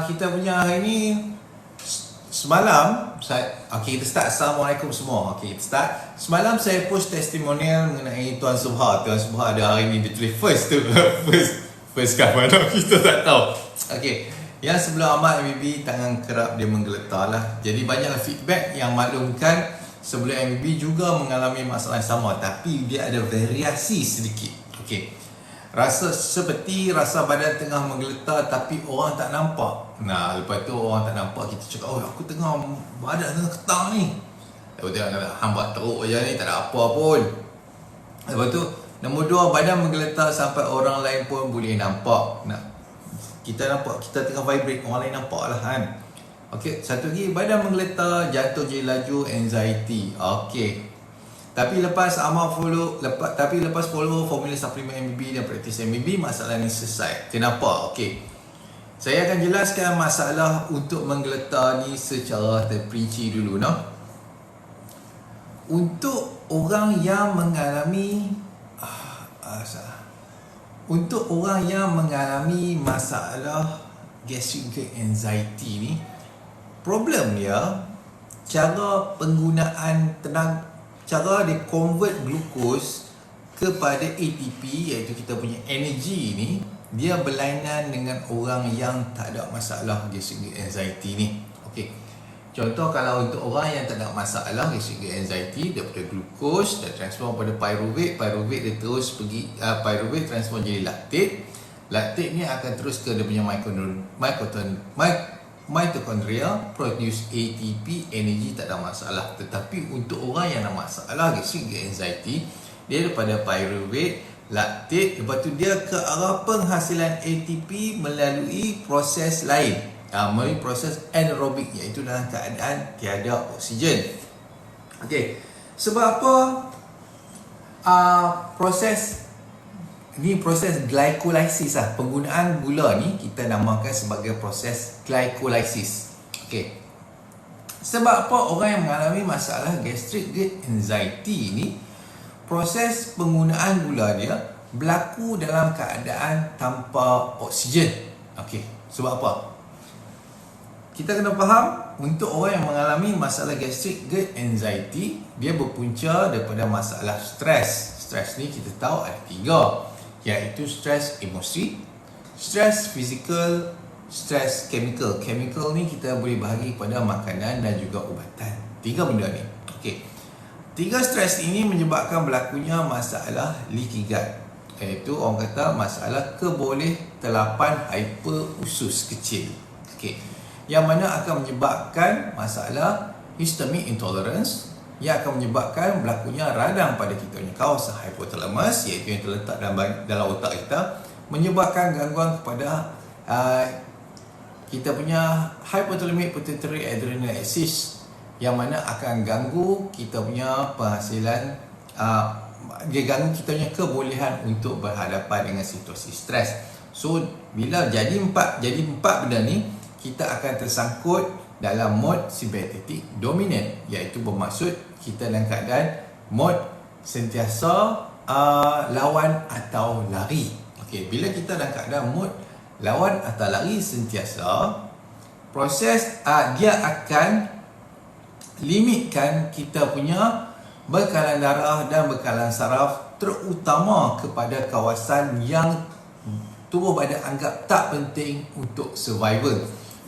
kita punya hari ni semalam kita start. Assalamualaikum semua. Kita start. Semalam saya post testimonial mengenai Tuan Subha. Tuan Subha ada hari ni dia tulis first tu. first kat mana kita tak tahu. Yang sebelum Ahmad MBB tangan kerap dia menggeletar lah. Jadi banyaklah feedback yang maklumkan sebelum MBB juga mengalami masalah yang sama, tapi dia ada variasi sedikit. Seperti rasa badan tengah menggeletar tapi orang tak nampak. Nah, lepas tu orang tak nampak, kita cakap, oh aku tengah badan tengah ketar ni. Lepas tu kata, hamba teruk je ni, tak ada apa pun. Lepas tu nombor 2, badan menggeletar sampai orang lain pun boleh nampak. Nah, kita nampak kita tengah vibrate, orang lain nampak lah kan. Satu lagi, badan menggeletar, jatuh je laju, anxiety. Tapi lepas follow formula suplemen MBB dan praktis MBB, masalah ni selesai. Kenapa? Saya akan jelaskan masalah untuk menggeletar ni secara terperinci dulu, no? Untuk orang yang mengalami masalah gastric anxiety ni, problem dia cara penggunaan cara dia convert glukos kepada ATP, iaitu kita punya energy ni, dia berlainan dengan orang yang tak ada masalah gastric anxiety ni. Contoh, kalau untuk orang yang tak ada masalah gastric anxiety, daripada glukos dia transform pada pyruvate, dia terus pergi pyruvate transform jadi laktat ni akan terus ke dia punya mitochondria, produce ATP, energy, tak ada masalah. Tetapi untuk orang yang ada masalah gastric anxiety, dia daripada pyruvate, laktat, lepas tu dia ke arah penghasilan ATP melalui proses lain, melalui proses anaerobik, iaitu dalam keadaan tiada oksigen. Sebab apa proses glycolysis lah. Penggunaan gula ni kita namakan sebagai proses glycolysis. Sebab apa orang yang mengalami masalah gastric anxiety ni, proses penggunaan gula dia berlaku dalam keadaan tanpa oksigen. Sebab apa? Kita kena faham, untuk orang yang mengalami masalah gastric anxiety, dia berpunca daripada masalah stres. Stres ni kita tahu ada 3, iaitu stres emosi, stres fizikal, stres chemical. Chemical ni kita boleh bahagi pada makanan dan juga ubatan. 3 benda ni. 3 stres ini menyebabkan berlakunya masalah leaky gut, iaitu orang kata masalah keboleh telapan hyperusus kecil. Yang mana akan menyebabkan masalah histamine intolerance, yang akan menyebabkan berlakunya radang pada kita punya kawasan hypothalamus, iaitu yang terletak dalam otak kita, menyebabkan gangguan kepada kita punya hypothalamic pituitary adrenal axis, yang mana akan ganggu kita punya penghasilan, dia ganggu kita punya kebolehan untuk berhadapan dengan situasi stres. So bila jadi empat benda ni, kita akan tersangkut dalam mode sympathetic dominant, iaitu bermaksud kita dalam keadaan mode sentiasa lawan atau lari. Bila kita dalam keadaan mode lawan atau lari sentiasa, proses dia akan limitkan kita punya bekalan darah dan bekalan saraf, terutama kepada kawasan yang tubuh badan anggap tak penting untuk survival.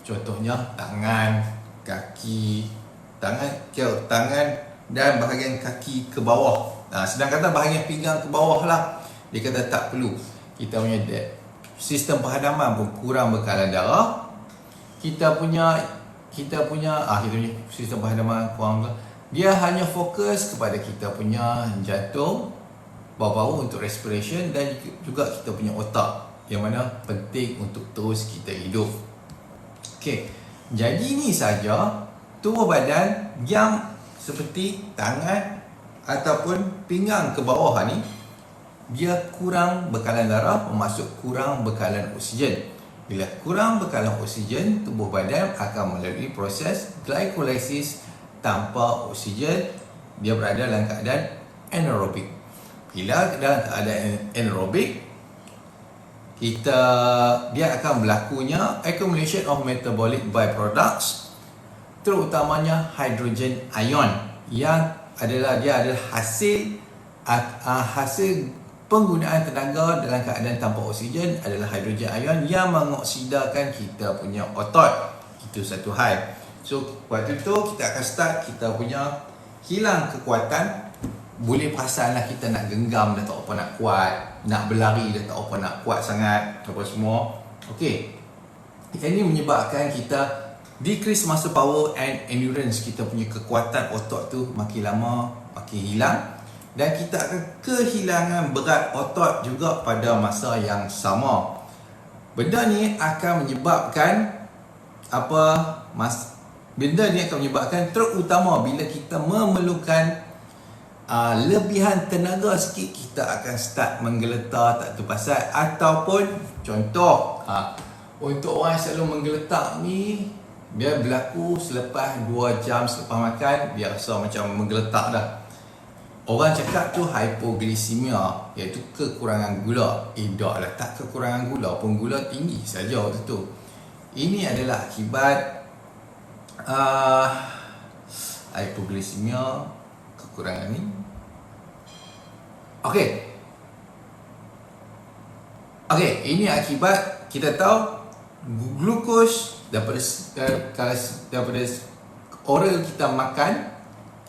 Contohnya tangan, kaki, tangan dan bahagian kaki ke bawah. Sedangkan bahagian pinggang ke bawah lah, dia kata tak perlu. Kita punya sistem penghadaman pun kurang bekalan darah. Kita punya sistem penghadaman kurang. Dia hanya fokus kepada kita punya jantung, paru-paru untuk respiration, dan juga kita punya otak, yang mana penting untuk terus kita hidup. Jadi ni saja tubuh badan yang seperti tangan ataupun pinggang ke bawah ni, dia kurang bekalan darah, bermaksud kurang bekalan oksigen. Bila kurang bekalan oksigen, tubuh badan akan melalui proses glycolysis tanpa oksigen, dia berada dalam keadaan anaerobik. Bila dalam keadaan anaerobik, dia akan berlakunya accumulation of metabolic byproducts, terutamanya hydrogen ion, yang dia adalah hasil penggunaan tenaga dalam keadaan tanpa oksigen adalah hydrogen ion yang mengoksidakan kita punya otot. Itu satu hal. So waktu tu kita akan start kita punya hilang kekuatan. Boleh perasan lah kita nak genggam dah tak apa nak kuat, nak berlari dah tak apa nak kuat sangat, apa semua. Okey. Ini menyebabkan kita decrease muscle power and endurance. Kita punya kekuatan otot tu makin lama makin hilang, dan kita akan kehilangan berat otot juga pada masa yang sama. Benda ni akan menyebabkan terutama bila kita memerlukan lebihan tenaga sikit, kita akan start menggeletar tak terpasal. Ataupun contoh, untuk orang yang selalu menggeletar ni, dia berlaku selepas 2 jam selepas makan, dia rasa macam menggeletar dah. Orang cakap tu hypoglycemia, iaitu kekurangan gula. Tak lah, tak kekurangan gula pun, gula tinggi saja waktu tu. Ini adalah akibat hypoglycemia, kekurangan ni. Okey, ini akibat kita tahu glukos daripada oral kita makan,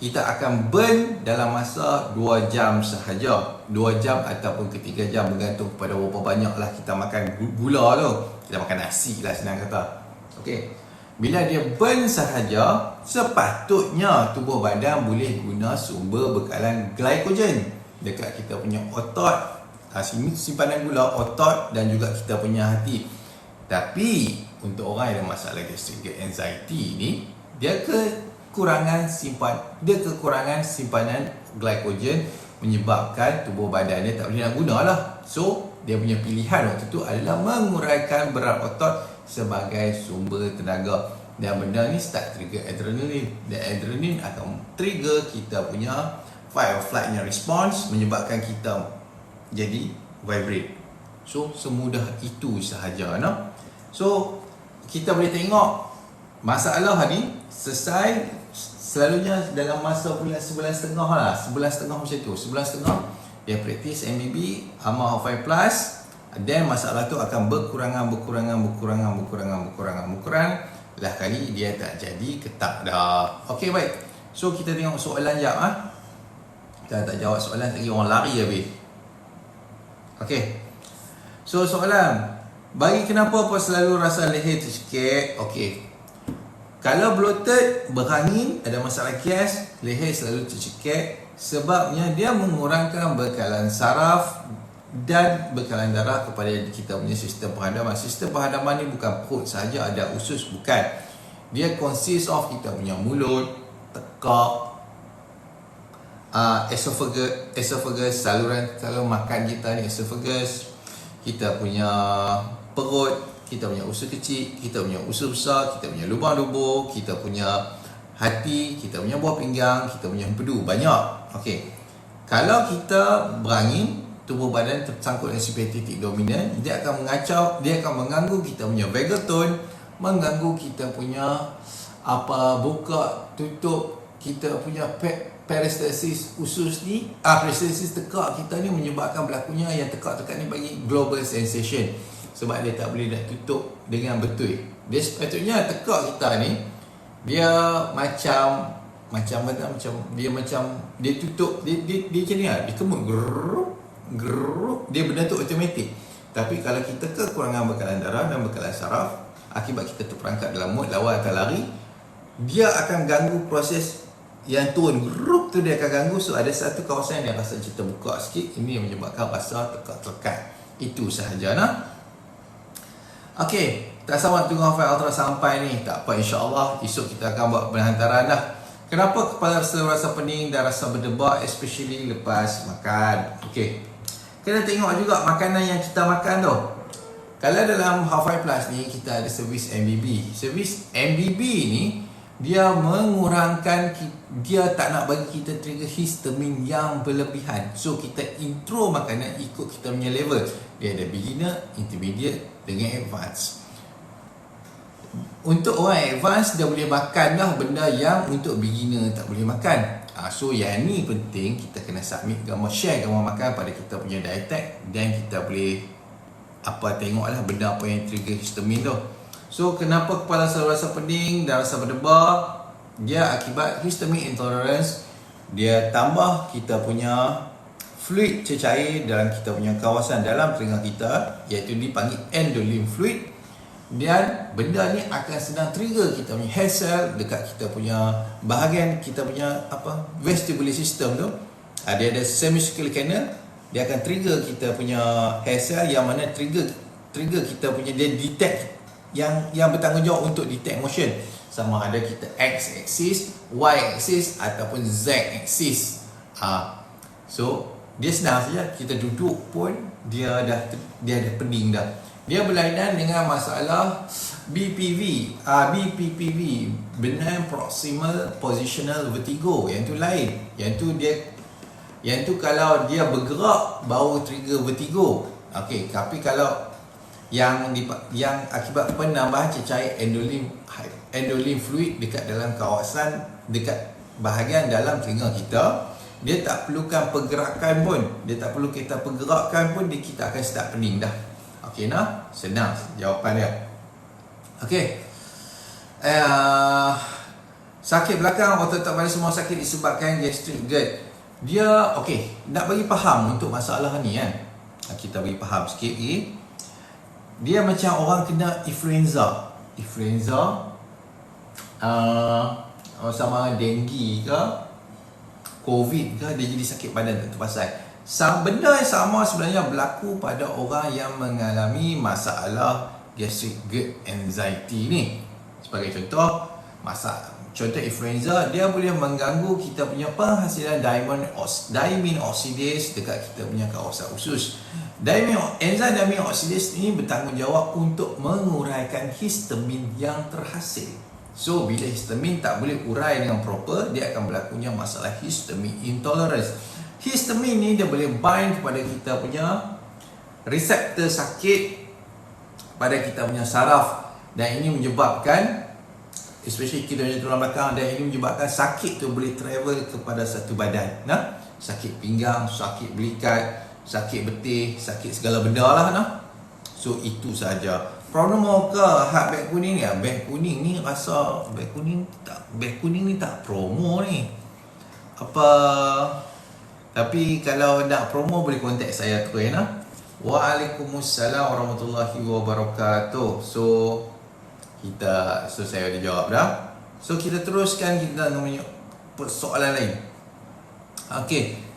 kita akan burn dalam masa 2 jam sahaja. 2 jam ataupun ke 3 jam, bergantung kepada berapa banyaklah kita makan gula tu. Kita makan nasi lah senang kata. Okey. Bila dia burn sahaja, sepatutnya tubuh badan boleh guna sumber bekalan glycogen dekat kita punya otot, simpanan gula otot, dan juga kita punya hati. Tapi untuk orang yang ada masalah gastric anxiety ni, dia kekurangan simpanan glycogen, menyebabkan tubuh badan dia tak boleh nak guna lah. So dia punya pilihan waktu tu adalah mengurangkan berat otot sebagai sumber tenaga, dan benda ni start trigger adrenaline, dan adrenaline akan trigger kita punya fight or flight response, menyebabkan kita jadi vibrate. So semudah itu sahaja, no? So kita boleh tengok masalah ni selesai selalunya dalam masa sebulan setengah lah, sebulan setengah macam tu, sebulan setengah dia praktis MBB AMA Half 5 Plus. Dan masalah tu akan berkurang. Lah kali dia tak jadi ketak dah. Okey, baik. So kita tengok soalan jap . Kita tak jawab soalan lagi, orang lari habis. Okey. So soalan, bagi kenapa selalu rasa leher tercekik? Okey. Kalau bloated, berangin, ada masalah gas, leher selalu tercekik, sebabnya dia mengurangkan bekalan saraf dan bekalan darah kepada kita punya sistem penghadaman. Sistem penghadaman ni bukan perut sahaja, ada usus, bukan. Dia consist of kita punya mulut, tekak, esophagus, saluran makan kita ni, esophagus, kita punya perut, kita punya usus kecil, kita punya usus besar, kita punya lubang dubur, kita punya hati, kita punya buah pinggang, kita punya empedu, banyak. Okey. Kalau kita berangin, tubuh badan tersangkut dengan simpatetik dominan, dia akan mengacau, dia akan mengganggu kita punya vagal tone, mengganggu kita punya buka tutup kita punya peristalsis usus ni, peristalsis tekak kita ni, menyebabkan berlakunya yang tekak-tekak ni bagi global sensation, sebab dia tak boleh nak tutup dengan betul. Dia sepatutnya tekak kita ni dia macam dia tutup, dia macam ni lah, dia kemut geruk, dia benda tu automatik. Tapi kalau kita kekurangan bekalan darah dan bekalan saraf, akibat kita terperangkap dalam mood lawan atau lari, dia akan ganggu proses yang turun geruk tu, dia akan ganggu. So ada satu kawasan yang rasa macam terbuka sikit, ini yang menyebabkan rasa tekak-tekak. Itu sahaja nah. Okey, tak sabar tunggu hafal ultra sampai ni. Tak apa, insya-Allah esok kita akan buat penhantaran dah. Kenapa kepala selalu rasa pening dan rasa berdebar, especially lepas makan? Okey. Kena tengok juga makanan yang kita makan tu. Kalau dalam Half 5 Plus ni kita ada servis MBB. Servis MBB ni dia mengurangkan, dia tak nak bagi kita trigger histamin yang berlebihan. So kita intro makanan ikut kita punya level. Dia ada beginner, intermediate dengan advance. Untuk orang advance, dia boleh makan lah benda yang untuk beginner tak boleh makan. So yang ni penting, kita kena submit gambar, share gambar makan pada kita punya diet tag, dan kita boleh tengoklah benda apa yang trigger histamin tu. So kenapa kepala selalu rasa pening dan rasa berdebar? Dia akibat histamine intolerance. Dia tambah kita punya fluid cecair dalam kita punya kawasan dalam telinga kita, iaitu dipanggil endolymph fluid. Dan benda ni akan sedang trigger kita punya hair cell dekat kita punya bahagian kita punya vestibular system tu. Dia ada semicircular canal. Dia akan trigger kita punya hair cell, yang mana trigger kita punya, dia detect yang bertanggungjawab untuk detect motion, sama ada kita X axis, Y axis ataupun Z axis. So dia senang saja, kita duduk pun dia ada pening dah. Dia berlainan dengan masalah BPV, BPPV, benign proximal positional vertigo. Yang tu lain. Yang tu kalau dia bergerak baru trigger vertigo. Okey, tapi kalau yang akibat penambahan cecair endolymph fluid dekat dalam kawasan, dekat bahagian dalam telinga kita, dia tak perlukan pergerakan pun, kita akan start pening dah. Okey nah, senang jawapan dia. Okey. Sakit belakang otot pada semua sakit disebabkan gastric GERD. Dia nak bagi faham untuk masalah ni kan. Kita bagi faham sikit lagi. Dia macam orang kena influenza, sama denggi ke, COVID ke, dia jadi sakit badan tak terpasal. Benda yang sama sebenarnya berlaku pada orang yang mengalami masalah gastric GERD anxiety ni. Sebagai contoh, influenza, dia boleh mengganggu kita punya penghasilan diamine oxidase dekat kita punya kawasan usus. Enzim diamine oxidase ini bertanggungjawab untuk menguraikan histamin yang terhasil. So bila histamin tak boleh urai dengan proper, dia akan berlakunya masalah histamine intolerance. Histamin ni dia boleh bind kepada kita punya reseptor sakit pada kita punya saraf, dan ini menyebabkan, especially kita punya tulang belakang, dan ini menyebabkan sakit tu boleh travel kepada satu badan. Sakit pinggang, sakit belikat, sakit betih, sakit segala benda lah nah. So itu saja. Promo ke beg kuning ni? Beg kuning ni rasa beg kuning ni tak promo ni. Tapi kalau nak promo boleh kontak saya terus nah. Waalaikumsalam warahmatullahi wabarakatuh. So saya ada jawab dah. So kita teruskan, kita nak persoalan lain. Okey.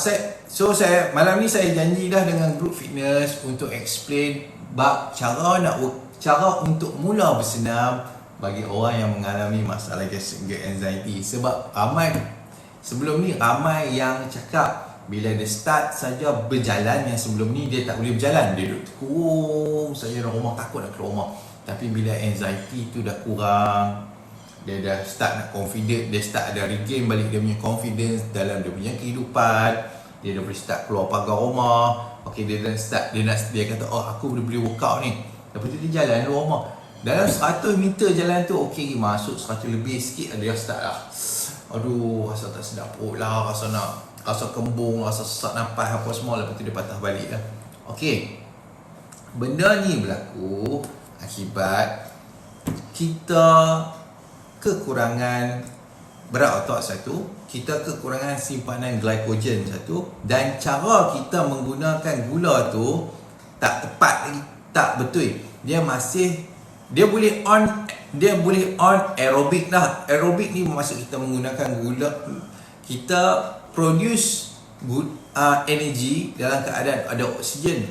Saya malam ni saya janji dah dengan group fitness untuk explain bab cara untuk mula bersenam bagi orang yang mengalami masalah gastric anxiety. Sebab sebelum ni ramai yang cakap bila dia start saja berjalan, yang sebelum ni dia tak boleh berjalan, dia duduk kurung saja dalam rumah, takut nak keluar rumah. Tapi bila anxiety tu dah kurang, dia dah start nak confident, dia start ada regain balik dia punya confidence dalam dia punya kehidupan, dia dah boleh start keluar pagar rumah. Dia kata, aku boleh workout ni. Lepas tu dia jalan luar rumah, dalam 100 meter jalan tu masuk 100 lebih sikit, dia start lah, aduh rasa tak sedap perut lah, rasa kembung, rasa sesak nafas apa semua. Lepas tu dia patah balik lah. Benda ni berlaku akibat kita kekurangan berat otot satu, kita kekurangan simpanan glycogen satu, dan cara kita menggunakan gula tu tak tepat lagi, tak betul. Dia boleh on aerobic dah. Aerobic ni maksud kita menggunakan gula, kita produce energy dalam keadaan ada oksigen,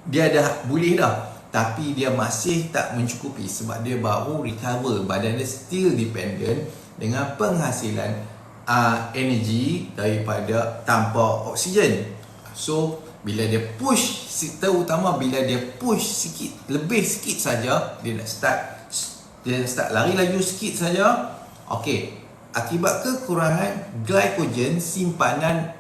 dia dah boleh dah, tapi dia masih tak mencukupi sebab dia baru recover. Badan dia still dependent dengan penghasilan energy daripada tanpa oksigen. So bila dia push, terutama bila dia push sikit, lebih sikit saja, dia nak start dia start lari laju sikit saja. Okey, akibat kekurangan glycogen, simpanan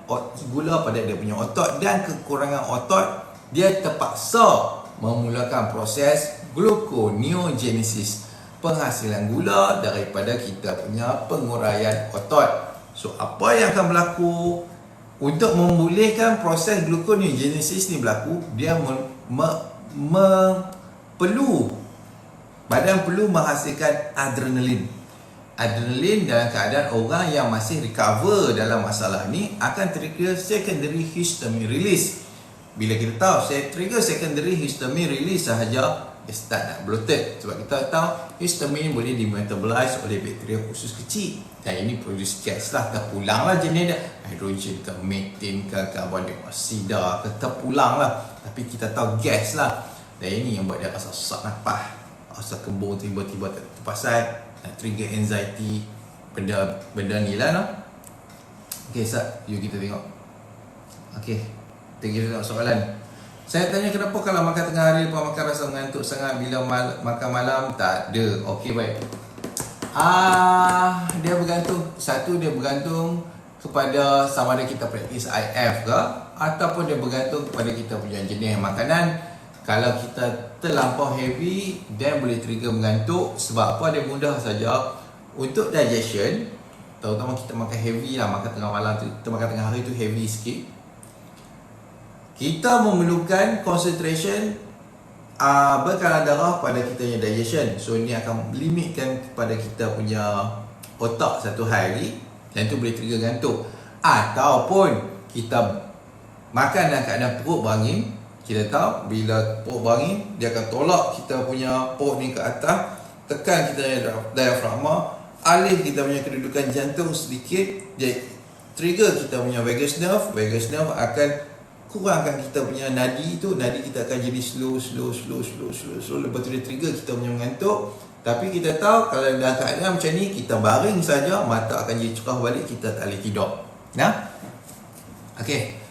gula pada dia punya otot, dan kekurangan otot, dia terpaksa memulakan proses gluconeogenesis, penghasilan gula daripada kita punya penguraian otot. So apa yang akan berlaku untuk membolehkan proses gluconeogenesis ni berlaku? Dia badan perlu menghasilkan adrenalin. Adrenalin dalam keadaan orang yang masih recover dalam masalah ni akan trigger secondary histamine release. Bila kita tahu saya trigger secondary histamine release sahaja, dia start nak bloated. Sebab kita tahu histamine boleh dimetabolize oleh bakteria khusus kecil, dan ini produce gas lah, terpulanglah jenis dia, hidrogen ke, methane ke, karbon dioksida ke, terpulang lah. Tapi kita tahu gas lah, dan ini yang buat dia rasa sesak nafas, rasa kembung tiba-tiba tak terpasal, trigger anxiety, benda ni lah no? Okay, Sat, yuk kita tengok. Okay, kita tengok soalan. Saya tanya kenapa kalau makan tengah hari lepas makan rasa mengantuk sangat bila makan malam? Tak ada. Okey, baik. Dia bergantung. Satu, dia bergantung kepada sama ada kita praktis IF ke, ataupun dia bergantung kepada kita punya jenis makanan. Kalau kita terlampau heavy, then boleh trigger mengantuk. Sebab apa? Dia mudah saja untuk digestion. Terutama kita makan heavy lah, makan tengah malam tu, kita makan tengah hari tu heavy sikit. Kita memerlukan concentration bekalan darah pada kita punya digestion. So ini akan limitkan kepada kita punya otak satu hari, dan itu boleh trigger gantuk. Ataupun kita makan dalam keadaan perut berangin. Kita tahu bila perut berangin, dia akan tolak kita punya perut ni ke atas, tekan kita diafragma, alih kita punya kedudukan jantung sedikit, dia trigger kita punya vagus nerve. Vagus nerve akan kurangkan kita punya nadi tu, nadi kita akan jadi slow. Lepas tu dia trigger kita punya mengantuk. Tapi kita tahu kalau dalam keadaan macam ni, kita baring saja, mata akan jadi cerah balik, kita tak boleh tidur. Nah? Okey.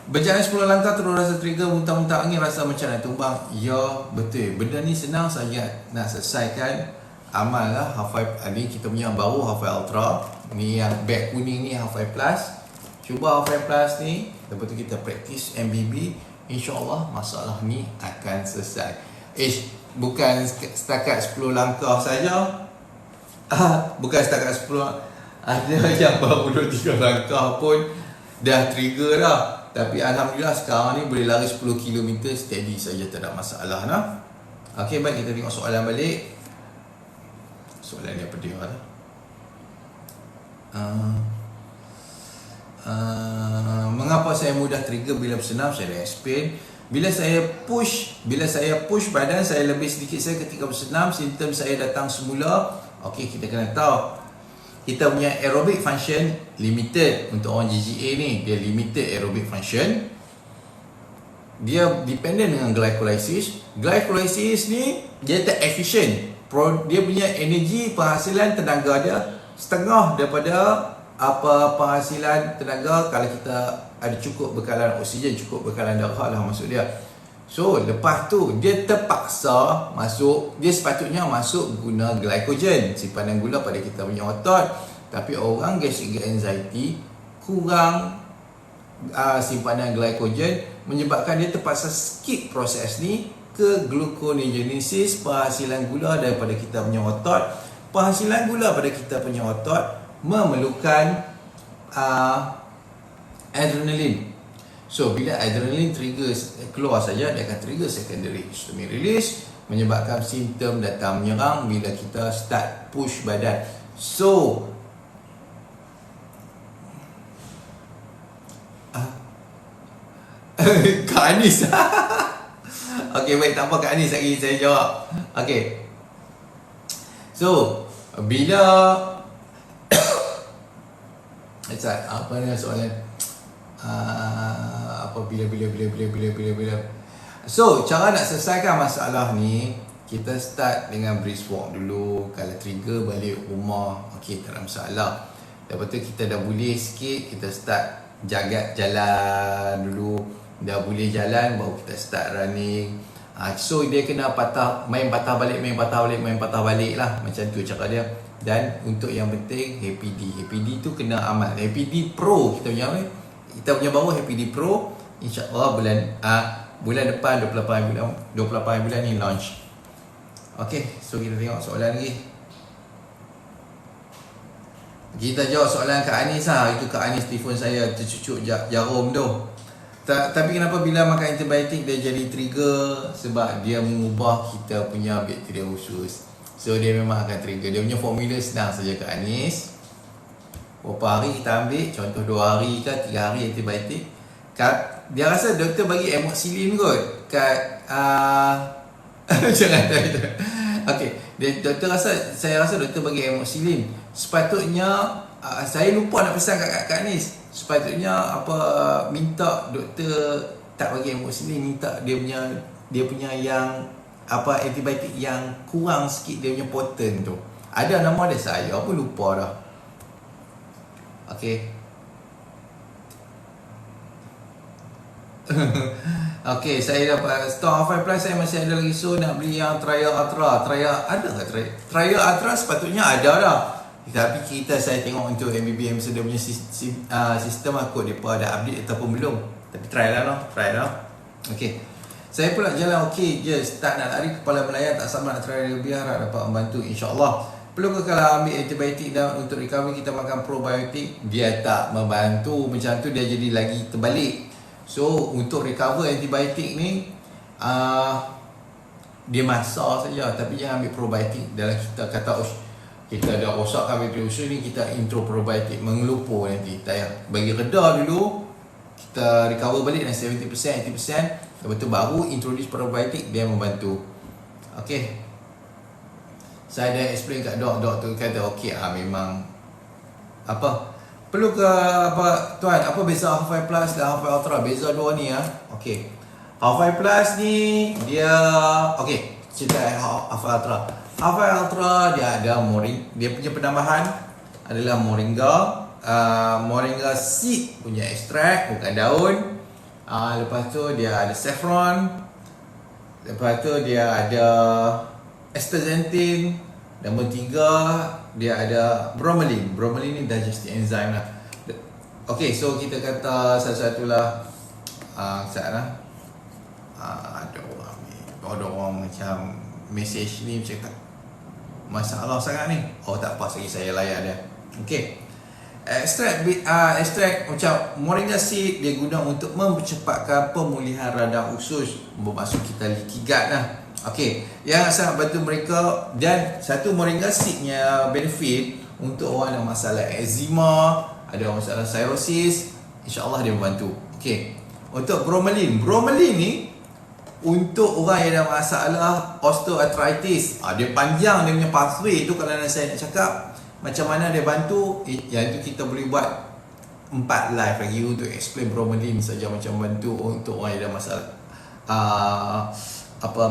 Berjalan 10 langkah terus rasa trigger, muntah-muntah angin, rasa macam nak tumbang. Ya, betul. Benda ni senang saja nak selesaikan. Amal lah Half-Five. Ni kita punya baru Half-Five Ultra. Ni yang beg kuning ni Half-Five Plus. Cuba Half-Five Plus ni, lepas tu kita praktis MBB, InsyaAllah masalah ni akan selesai. Bukan setakat 10 langkah saja. Bukan setakat 10. Ada yang baru 2-3 langkah pun dah trigger dah. Tapi Alhamdulillah sekarang ni boleh lari 10 km steady saja, tak ada masalah nah. Okey, baik, kita tengok soalan balik. Soalan ni apa dia lah? Mengapa saya mudah trigger bila bersenam? Saya dah explain. Bila saya push badan saya lebih sedikit saya ketika bersenam, simptom saya datang semula. Okey, kita kena tahu kita punya aerobic function limited. Untuk orang GGA ni, dia limited aerobic function. Dia dependent dengan glycolysis. Glycolysis ni dia tak efficient. Dia punya energi penghasilan tenaga dia setengah daripada apa penghasilan tenaga kalau kita ada cukup bekalan oksigen, cukup bekalan darah lah maksud dia. So lepas tu dia terpaksa masuk, dia sepatutnya masuk guna glycogen, simpanan gula pada kita punya otot. Tapi orang gastric anxiety kurang simpanan glycogen, menyebabkan dia terpaksa skip proses ni ke gluconeogenesis, penghasilan gula daripada kita punya otot. Penghasilan gula pada kita punya otot memerlukan adrenalin. So bila adrenalin trigger keluar saja, dia akan trigger secondary histamine release, menyebabkan simptom datang menyerang bila kita start push badan. So Kak Anis. Okey, baik, tak apa Kak Anis lagi saya jawab. Okey. So bila apa ni soalan? Bila. So cara nak selesaikan masalah ni, kita start dengan brisk walk dulu. Kalau trigger balik rumah, okey, tak ada masalah. Lepas tu kita dah boleh sikit, kita start jagat jalan dulu. Dah boleh jalan, baru kita start running. So dia kena main patah balik lah, macam tu cakap dia. Dan untuk yang penting HPD tu kena amal. HPD Pro kita punya baru HPD Pro, insya-Allah bulan depan 28 bulan ni launch. Okey, so kita tengok soalan lagi. Kita jawab soalan Kak Anis lah. Itu Kak Anis telefon saya tercucuk jarum tu. Tapi kenapa bila makan antibiotik dia jadi trigger? Sebab dia mengubah kita punya bakteria usus. So dia memang akan trigger. Dia punya formula senang saja Kak Anis. Berapa hari kita ambil? Contoh 2 hari ke 3 hari antibiotik. Dia rasa doktor bagi amoxicillin kot. Jangan tahu. Okey, saya rasa doktor bagi amoxicillin. Sepatutnya saya lupa nak pesan kat Kak Anis. Sepatutnya minta doktor tak bagi amoxicillin, minta dia punya yang antibiotik yang kurang sikit dia punya potent tu. Ada nama dia, saya pun lupa dah. Okey. Okey, saya dapat stok R5 Plus, saya masih ada lagi, so nak beli yang Trial Ultra. Ada ke Trial Ultra? Sepatutnya ada dah. Tapi saya tengok untuk MBBM dia punya sistem aku depa ada update ataupun belum. Tapi try lah. Okey. Saya pula jalan okey je, start nak lari, kepala melayang, tak sama nak try lebih, harap dapat membantu insya-Allah. Perlu ke kalau ambil antibiotik dan untuk recovery kita makan probiotik? Dia tak membantu, macam tu dia jadi lagi terbalik. So untuk recover antibiotik ni dia masak saja, tapi jangan ambil probiotik. Dalam kita kata kita dah rosakkan bakteria usus ni, kita intro probiotik, mengelupa nanti. Tak bagi reda dulu, kita recover balik dengan 70%, 80%, lepas tu baru introduce probiotik, dia membantu. Okey, saya dah explain kat doktor kata okey, memang perlu ke tuan, apa beza R5 Plus dan R5 Ultra? Beza dua ni okey. R5 Plus ni dia okey, cerita R5 Ultra. R5 Ultra dia ada dia punya penambahan adalah moringa seed punya ekstrak, bukan daun. Lepas tu dia ada saffron. Lepas tu dia ada astaxanthin. Nombor 3 dia ada bromelain. Bromelain ni digestive enzyme lah. Okey, so kita kata satu-satulah ada orang macam message ni macam tak masalah sangat ni. Tak apa, lagi saya layan dia. Okey. Ekstrak macam moringa seed dia guna untuk mempercepatkan pemulihan radang usus, bermaksud kita leaky gut lah. Okey, yang sangat bantu mereka. Dan satu moringa seednya benefit untuk orang yang masalah eczema, ada masalah cirrhosis, insya-Allah dia membantu. Okey. Untuk bromelain ni untuk orang yang ada masalah osteoarthritis. Dia panjang dia punya pathway tu, kalau saya nak cakap macam mana dia bantu, yang itu kita boleh buat 4 live lagi untuk explain bromelain saja macam bantu untuk orang yang ada masalah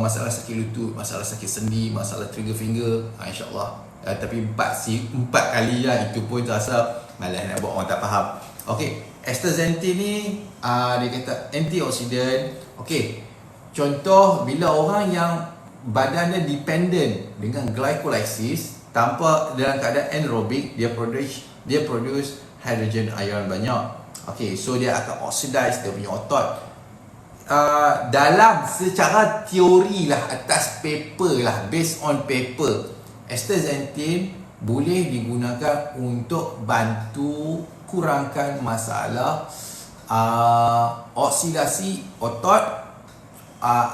masalah sakit lutut, masalah sakit sendi, masalah trigger finger, insya-Allah. Tapi 4 kali lah, itu pun terasa malas nak buat, orang tak faham. Okey, astaxanthin ni dia kata antioksidan. Okey, contoh bila orang yang badannya dependent dengan glycolysis tanpa dalam keadaan anaerobik, dia produce hydrogen ion banyak. Okey, so dia akan oxidize dia punya otot. Dalam secara teori lah, atas paper lah, based on paper, astaxanthin boleh digunakan untuk bantu kurangkan masalah oksidasi otot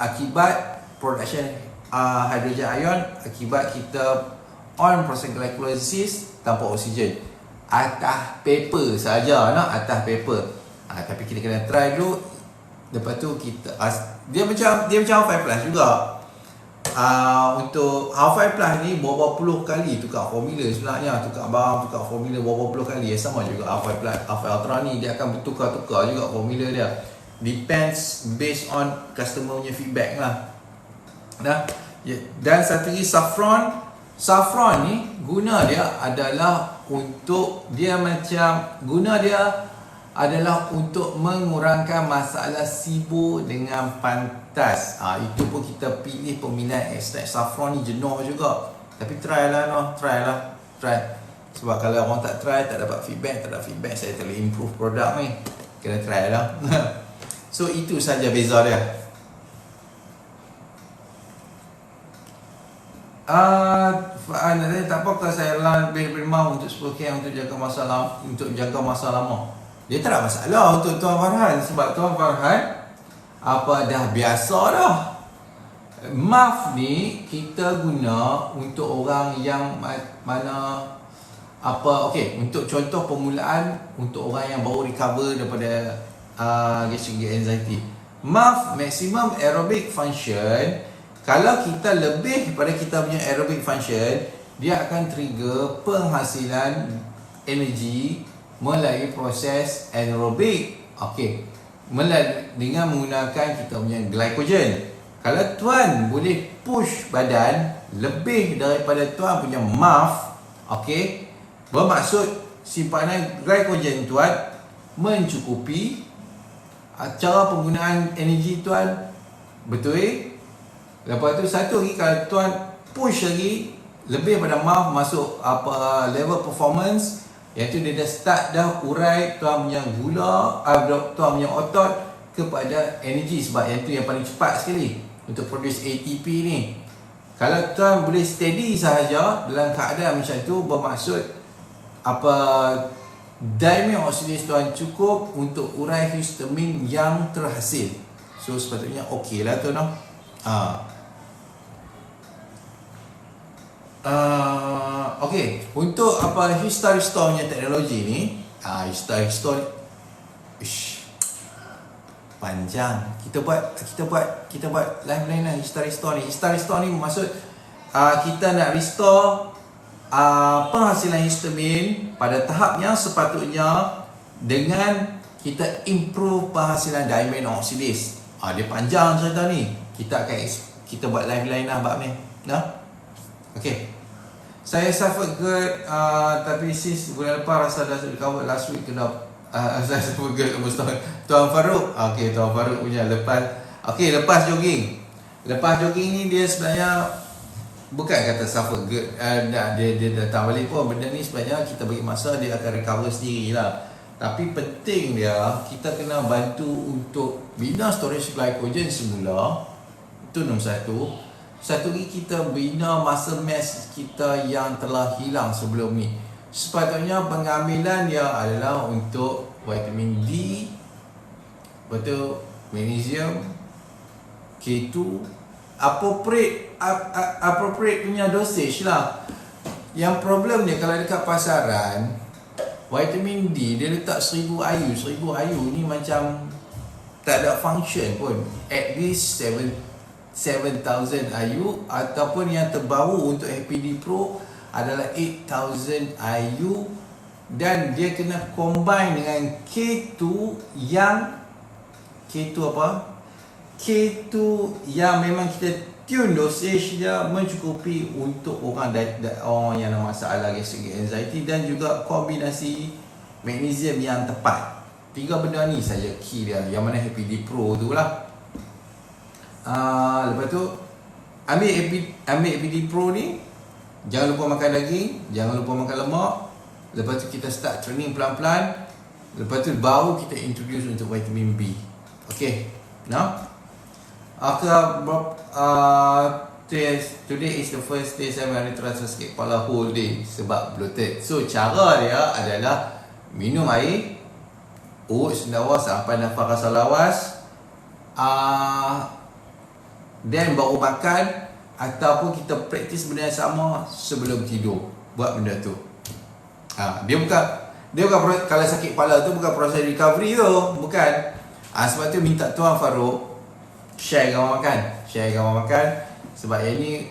akibat production hydrogen ion, akibat kita on proses glycolysis tanpa oksigen. Atas paper saja, atas paper. Tapi kita kena try dulu. Lepas tu kita dia macam R5 Plus juga. Untuk R5 Plus ni berapa puluh kali tukar formula sebenarnya, tukar formula berapa puluh kali. Sama juga R5 Plus, R5 Ultra ni dia akan bertukar-tukar juga formula dia. Depends based on customer punya feedback lah. Dan satu lagi saffron ni guna dia adalah untuk dia macam guna dia adalah untuk mengurangkan masalah SIBO dengan pantas. Itu pun kita pilih peminat ekstrak saffron ni jenuh juga. Tapi try lah try. Sebab kalau orang tak try, tak dapat feedback, saya tak boleh improve produk ni. Kena try lah. So itu saja beza dia. Tak apa kalau saya lebih bermau untuk 10 km untuk jaga masa lama. Dia tak ada masalah untuk Tuan Farhan, sebab Tuan Farhan dah biasa dah. MAF ni kita guna untuk orang yang mana untuk contoh permulaan, untuk orang yang baru recover daripada gastric anxiety. MAF, maximum aerobic function. Kalau kita lebih pada kita punya aerobic function, dia akan trigger penghasilan energi melalui proses anaerobik. Dengan menggunakan kita punya glycogen. Kalau tuan boleh push badan lebih daripada tuan punya MAF, bermaksud simpanan glycogen tuan mencukupi cara penggunaan energi tuan betul. Lepas tu satu lagi, kalau tuan push lagi lebih pada MAF, masuk level performance, iaitu dia dah start dah urai tuan punya gula, tuan punya otot kepada energi, sebab yang tu yang paling cepat sekali untuk produce ATP ni. Kalau tuan boleh steady sahaja dalam keadaan macam tu, bermaksud diamine oxidase tuan cukup untuk urai histamin yang terhasil. So sepatutnya okey lah tu no. Untuk Histaristore punya teknologi ni, Histaristore panjang. Kita buat live lah Histaristore ni. Histaristore ni maksud kita nak restore penghasilan histamin pada tahap yang sepatutnya dengan kita improve penghasilan diamine oxidase. Dia panjang cerita ni. Kita buat live lain lah bab ni. Saya suffered GERD, tapi sis bulan lepas rasa dah recover last week kena saya suffered GERD Tuan Farouk. Tuan Farouk punya lepas jogging. Lepas jogging ni dia sebenarnya bukan kata suffered GERD, dia datang balik pun. Benda ni sebenarnya kita bagi masa dia akan recover sendiri lah. Tapi penting dia, kita kena bantu untuk bina storage glycogen semula. Itu nombor satu. Satu lagi, kita bina muscle mass kita yang telah hilang sebelum ni. Sepatutnya pengambilan dia adalah untuk vitamin D, betul, magnesium, K2, appropriate punya dosage lah. Yang problem dia, kalau dekat pasaran vitamin D dia letak 1000 IU. 1000 IU ni macam tak ada function pun. At least 7,000 IU, ataupun yang terbaru untuk HPD Pro adalah 8,000 IU, dan dia kena combine dengan K2 yang memang kita tune dosage dia mencukupi untuk orang yang ada masalah gastric anxiety, dan juga kombinasi magnesium yang tepat. 3 benda ni saja key dia, yang mana HPD Pro tu lah. Lepas tu ambil HPD Pro ni, jangan lupa makan daging, jangan lupa makan lemak. Lepas tu kita start training pelan-pelan. Lepas tu baru kita introduce untuk vitamin B. Today is the first day saya terasa sakit kepala whole day sebab bloated. So cara dia adalah minum air, urut sendawa sampai nafas rasa lawas, dan baru makan, ataupun kita praktis benda yang sama sebelum tidur. Buat benda tu. Dia bukan kalau sakit kepala tu bukan proses recovery tu, bukan. Sebab tu minta Tuan Farouk share gambar makan, sebab yang ni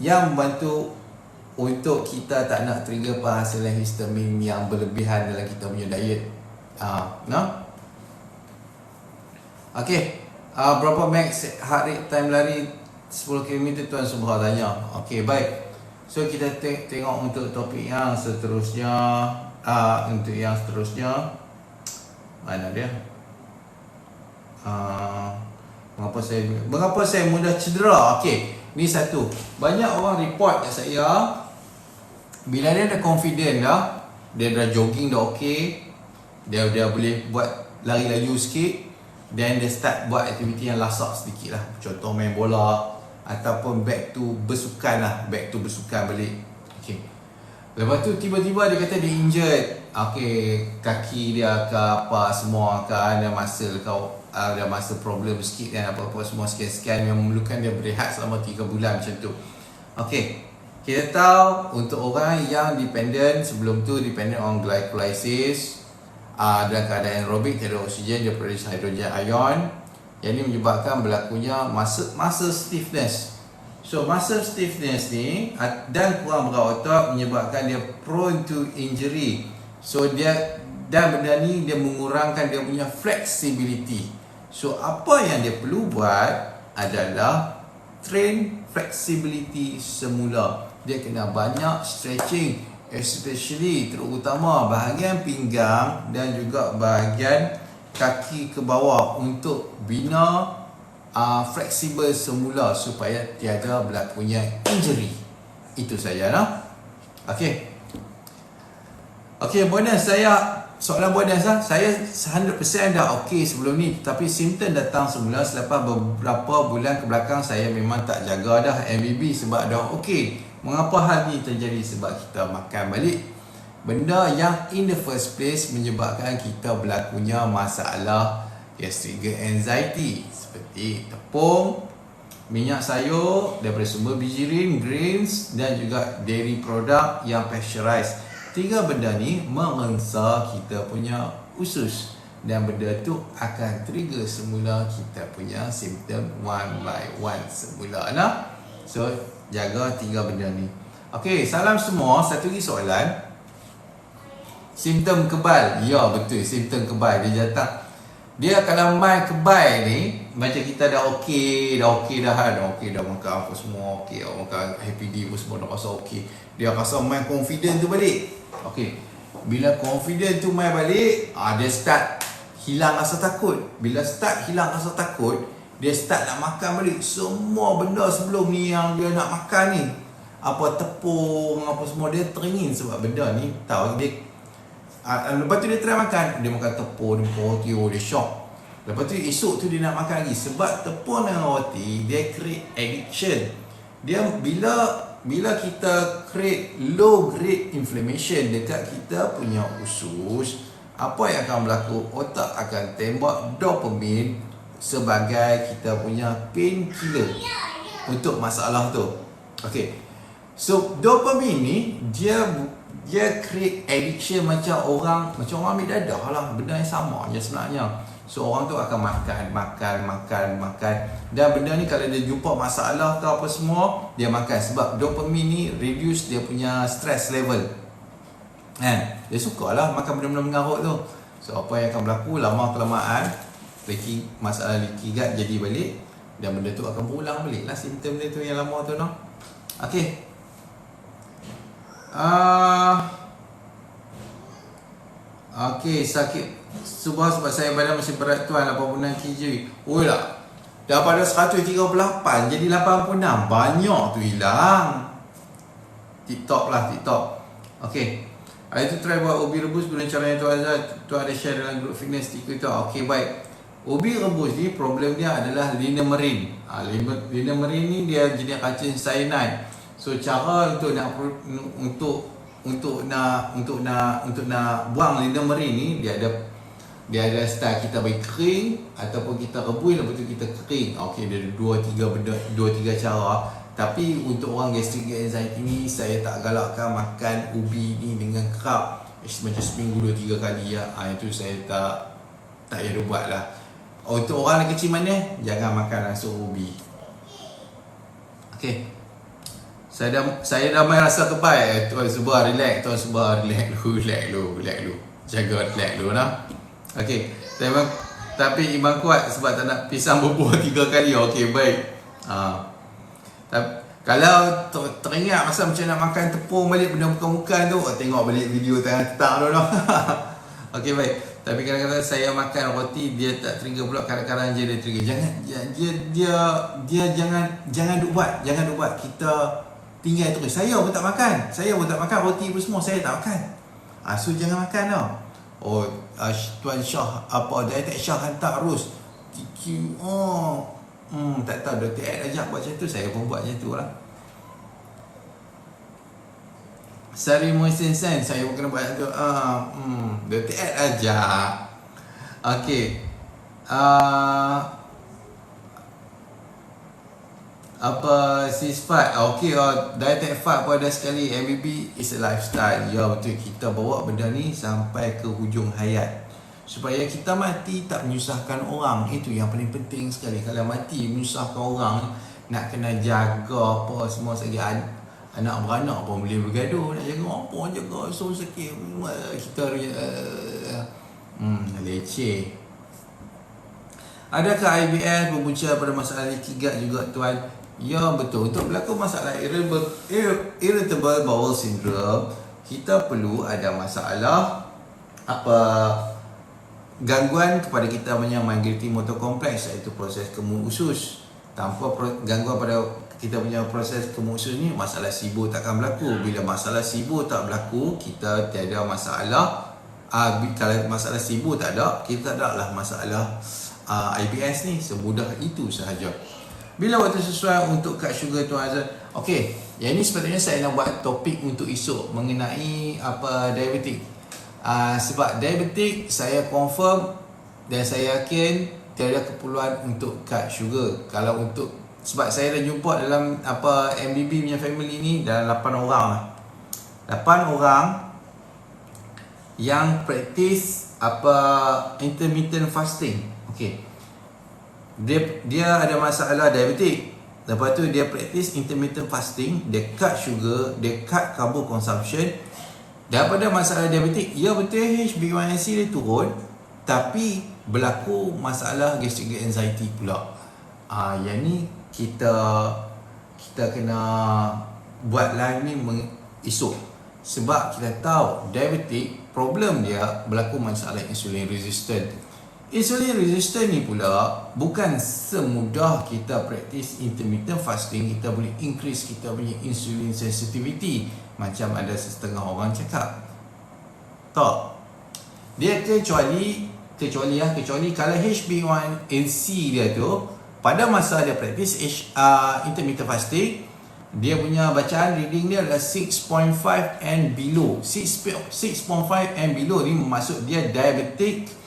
yang membantu untuk kita tak nak trigger penghasilan histamin yang berlebihan dalam kita punya diet. Berapa max heart rate time lari 10 km Tuan Subha tanya. Baik. So kita tengok untuk topik yang seterusnya. Mana dia? Mengapa saya mudah cedera? Okey, ni satu. Banyak orang report kat saya, bila dia dah confident dah, dia dah jogging dah okey, dia boleh buat lari laju sikit, then dia start buat aktiviti yang lasak sedikit lah. Contoh main bola, ataupun back to bersukan balik. Okey. Lepas tu tiba-tiba dia kata dia injured. Okey, kaki dia ke apa semua ke, ada masa problem sikit dan apa-apa semua sekian-sekian yang memerlukan dia berehat selama 3 bulan macam tu. Okey. Kita tahu untuk orang yang dependent, sebelum tu dependent on glycolysis, dalam keadaan aerobik, tiada oksigen, dia produce hydrogen ion. Yang ini menyebabkan berlakunya muscle stiffness. So muscle stiffness ni dan kurang berat otot menyebabkan dia prone to injury. So dan benda ni dia mengurangkan dia punya flexibility. So apa yang dia perlu buat adalah train flexibility semula. Dia kena banyak stretching, especially terutama bahagian pinggang dan juga bahagian kaki ke bawah untuk bina fleksibel semula supaya tiada berlakunya injury. Itu saja lah. Okey. Okey, bonus soalan bonus lah. Saya 100% dah okey sebelum ni, tapi simptom datang semula selepas beberapa bulan ke belakang. Saya memang tak jaga dah MBB sebab dah okey. Mengapa hal ni terjadi? Sebab kita makan balik benda yang in the first place menyebabkan kita berlakunya masalah gastric anxiety, seperti tepung, minyak sayur daripada sumber biji greens dan juga dairy product yang pasteurized. 3 benda ni merengsa kita punya usus, dan benda tu akan trigger semula kita punya simptom one by one semula lah. So jaga 3 benda ni. Okey, salam semua. Satu lagi soalan. Simptom kebal. Ya, betul, simptom kebal. Dia datang. Dia kalau main kebal ni, macam kita dah okey dah makan apa semua okey, makan happy D pun semua dah rasa okey. Dia rasa main confident tu balik. Okey. Bila confident tu main balik, dia start hilang rasa takut. Bila start hilang rasa takut, dia start nak makan balik semua benda sebelum ni yang dia nak makan ni. Apa tepung, apa semua, dia teringin sebab benda ni tahu dia. Lepas tu dia try makan, dia makan tepung, dia makan roti, dia shock. Lepas tu esok tu dia nak makan lagi. Sebab tepung dengan roti, dia create addiction. Dia bila kita create low grade inflammation dekat kita punya usus, apa yang akan berlaku? Otak akan tembak dopamine sebagai kita punya painkiller untuk masalah tu. Okay. So dopamine ni dia create addiction macam orang ambil dadah lah. Benda yang sama je sebenarnya. So orang tu akan makan. Dan benda ni kalau dia jumpa masalah ke apa semua, dia makan. Sebab dopamine ni reduce dia punya stress level. Dia sukalah makan benda-benda mengarut tu. So apa yang akan berlaku lama kelamaan, masalah leaky gut jadi balik, dan benda tu akan berulang balik lah simptom dia tu yang lama tu no. Okay. Okay, sakit subah sebab saya badan masih berat tuan 86 kg. Oi lah. Daripada 138 jadi 86. Banyak tu hilang. TikTok. Okay. Hari tu try buat ubi rebus guna cara yang tu ada share dalam group fitness di Twitter. Okay, baik. Ubi rebus ni problem dia adalah linamarin. Linamarin ni dia jenis racun cyanide. So cara untuk nak buang linamarin ni, dia ada style kita bagi kering ataupun kita rebus lepas tu kita kering. Okey, dia ada 2-3 cara. Tapi untuk orang gastric anxiety ni, saya tak galakkan makan ubi ni dengan kerap. Macam seminggu 2-3 kali ya. Itu saya tak payah buat lah. Untuk orang yang kecil mana, jangan makan langsung ubi. Okey. Saya dah main rasa kebal. Tuan Subah relax dulu. Jaga relax dulu nah. Okey. Tapi iman kuat sebab tak nak pisang berbuah 3 kali. Okey, baik. Kalau teringat masa macam nak makan tepung balik benda bukan-bukan tu, tengok balik video tengah petang tu. Okey, baik. Tapi kadang-kadang saya makan roti dia tak trigger pula, kadang-kadang je dia trigger. Dia jangan duk buat, kita tinggal terus. Saya pun tak makan roti pun semua saya tak makan. So jangan makan tau. Tuan Syah Dietetic Syah hantar arus. Tak tahu Dr. Ed ajak buat macam tu, saya pun buat macam tu lah. Sari Mohsin Sen, saya pun kena buat macam tu. Dr. Ed ajak. Okay. Apa sifat? Okay, dietetic fat pun ada sekali. MBB is a lifestyle. Ya betul, kita bawa benda ni sampai ke hujung hayat, supaya kita mati tak menyusahkan orang. Itu yang paling penting sekali. Kalau mati menyusahkan orang, nak kena jaga apa semua lagi, anak beranak pun boleh bergaduh. Nak jaga apa, jaga so sakit, kita leceh. Adakah IBS berpunca pada masalah likigat juga tuan? Ya betul. Untuk berlaku masalah irritable bowel syndrome, kita perlu ada masalah gangguan kepada kita punya migrating motor complex, iaitu proses kemur usus. Tanpa gangguan pada kita punya proses kemur usus ni, masalah SIBO takkan berlaku. Bila masalah SIBO tak berlaku, kita tiada masalah. Kalau masalah SIBO tak ada, kita tak ada lah masalah IBS ni. Semudah itu sahaja. Bila waktu sesuai untuk cut sugar tuan Azhar? Okey, yang ini sepatutnya saya nak buat topik untuk esok mengenai diabetik. Sebab diabetik saya confirm dan saya yakin tiada keperluan untuk cut sugar. Kalau untuk, sebab saya dah jumpa dalam MBB punya family ni dalam 8 orang lah. 8 orang yang praktis intermittent fasting. Okey. Dia ada masalah diabetik. Lepas tu dia praktis intermittent fasting, dia cut sugar, dia cut carbo consumption. Daripada masalah diabetik, ya betul HbA1c dia turun, tapi berlaku masalah gastric anxiety pula. Yang ni kita kena buat live ni esok. Sebab kita tahu diabetik, problem dia berlaku masalah insulin resistant. Insulin resistant ni pula bukan semudah kita praktis intermittent fasting kita boleh increase kita punya insulin sensitivity macam ada setengah orang cakap. Tak. Dia kecuali kalau HbA1c dia tu pada masa dia praktis intermittent fasting, dia punya bacaan reading dia adalah 6.5 and below. 6.5 and below ni maksud dia diabetic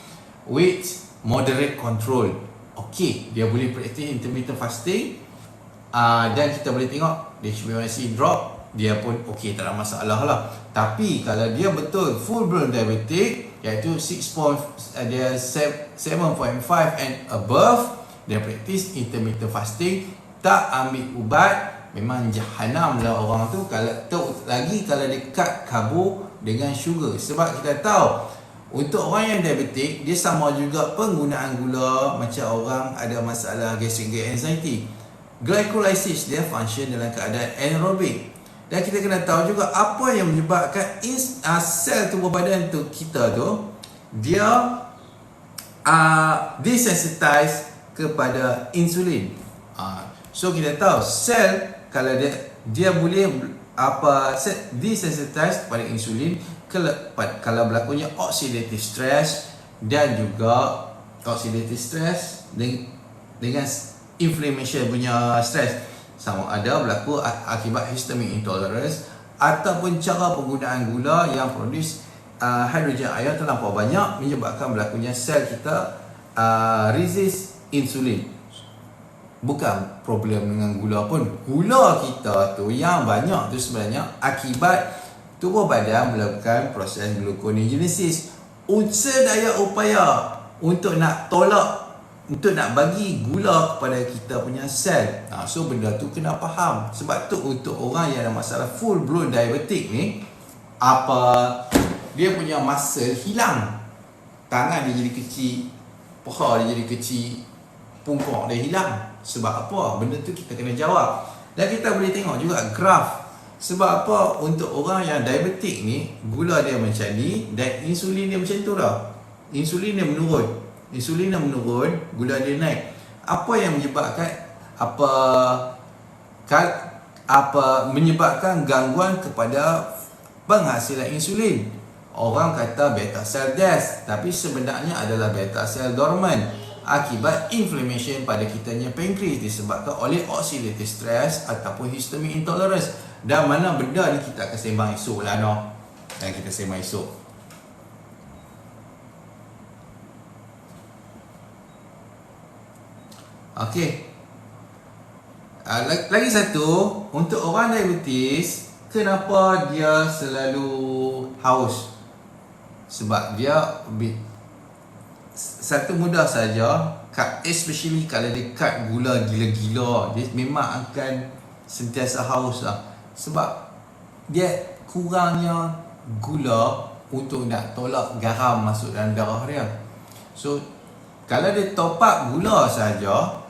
with moderate control. Okey, dia boleh praktis intermittent fasting, dan kita boleh tengok dia HbA1c drop, dia pun okey, tak ada masalah lah. Tapi kalau dia betul full blown diabetic, iaitu 7.5 and above, dia praktis intermittent fasting, tak ambil ubat, memang jahanam lah orang tu. Kalau dia cut karbo dengan sugar. Sebab kita tahu untuk orang yang diabetik, dia sama juga penggunaan gula macam orang ada masalah gastric anxiety. Glycolysis dia function dalam keadaan anaerobik. Dan kita kena tahu juga apa yang menyebabkan sel tubuh badan tu kita tu dia desensitize kepada insulin. So kita tahu sel kalau dia boleh desensitize kepada insulin kalau berlakunya oxidative stress, dan juga oxidative stress dengan inflammation punya stress, sama ada berlaku akibat histamine intolerance ataupun cara penggunaan gula yang produce hidrogen ion terlampau banyak menyebabkan berlakunya sel kita resist insulin. Bukan problem dengan gula pun. Gula kita tu yang banyak tu sebenarnya akibat tubuh badan melakukan proses gluconeogenesis. Sedaya upaya untuk nak bagi gula kepada kita punya sel. So benda tu kena faham. Sebab tu untuk orang yang ada masalah full blown diabetic ni, dia punya muscle hilang. Tangan dia jadi kecil, paha dia jadi kecil, pungkok dia hilang. Sebab apa? Benda tu kita kena jawab. Dan kita boleh tengok juga graf. Sebab apa? Untuk orang yang diabetik ni, gula dia macam ni dan insulin dia macam tu dah. insulin dia menurun. Insulin dia menurun, gula dia naik. Apa yang menyebabkan menyebabkan gangguan kepada penghasilan insulin? Orang kata beta cell death, tapi sebenarnya adalah beta cell dormant akibat inflammation pada kitanya pankreas disebabkan oleh oxidative stress ataupun histamine intolerance. Dan mana benda ni kita akan sembang esok lah, no? Dan kita sembang esok. Okey. Lagi satu, untuk orang diabetes, kenapa dia selalu haus? Sebab dia satu mudah saja, especially kalau dia cut gula gila-gila, dia memang akan sentiasa haus lah. Sebab dia kurangnya gula untuk nak tolak garam masuk dalam darah dia. So kalau dia top up gula saja,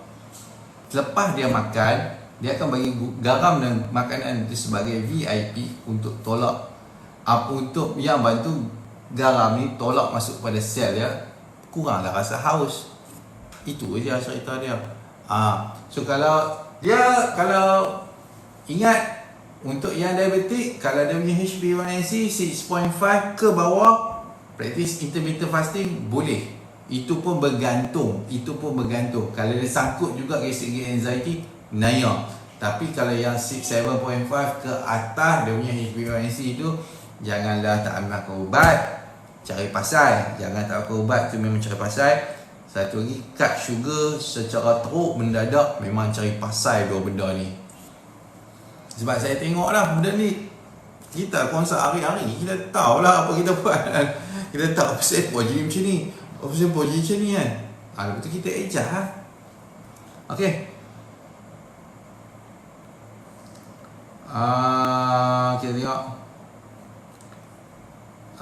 selepas dia makan, dia akan bagi garam dan makanan itu sebagai VIP untuk tolak untuk yang bantu garam ni tolak masuk pada sel dia, kuranglah rasa haus. Itu je cerita dia. So kalau ingat, untuk yang diabetik, kalau dia punya HbA1c 6.5 ke bawah, praktis intermittent fasting boleh. Itu pun bergantung. Kalau dia sangkut juga gastric anxiety, naya. Tapi kalau yang 7.5 ke atas dia punya HbA1c tu, janganlah tak ambil makan ubat, cari pasal. Jangan tak makan ubat tu memang cari pasal. Satu lagi, cut sugar secara teruk mendadak, memang cari pasal dua benda ni. Sebab saya tengok lah benda ni, kita konsult hari-hari, kita tahulah apa kita buat. Kita tahu apa saya buat jadi macam ni, apa saya buat jadi macam ni kan. Lepas tu kita adjust lah. Okay. Kita tengok.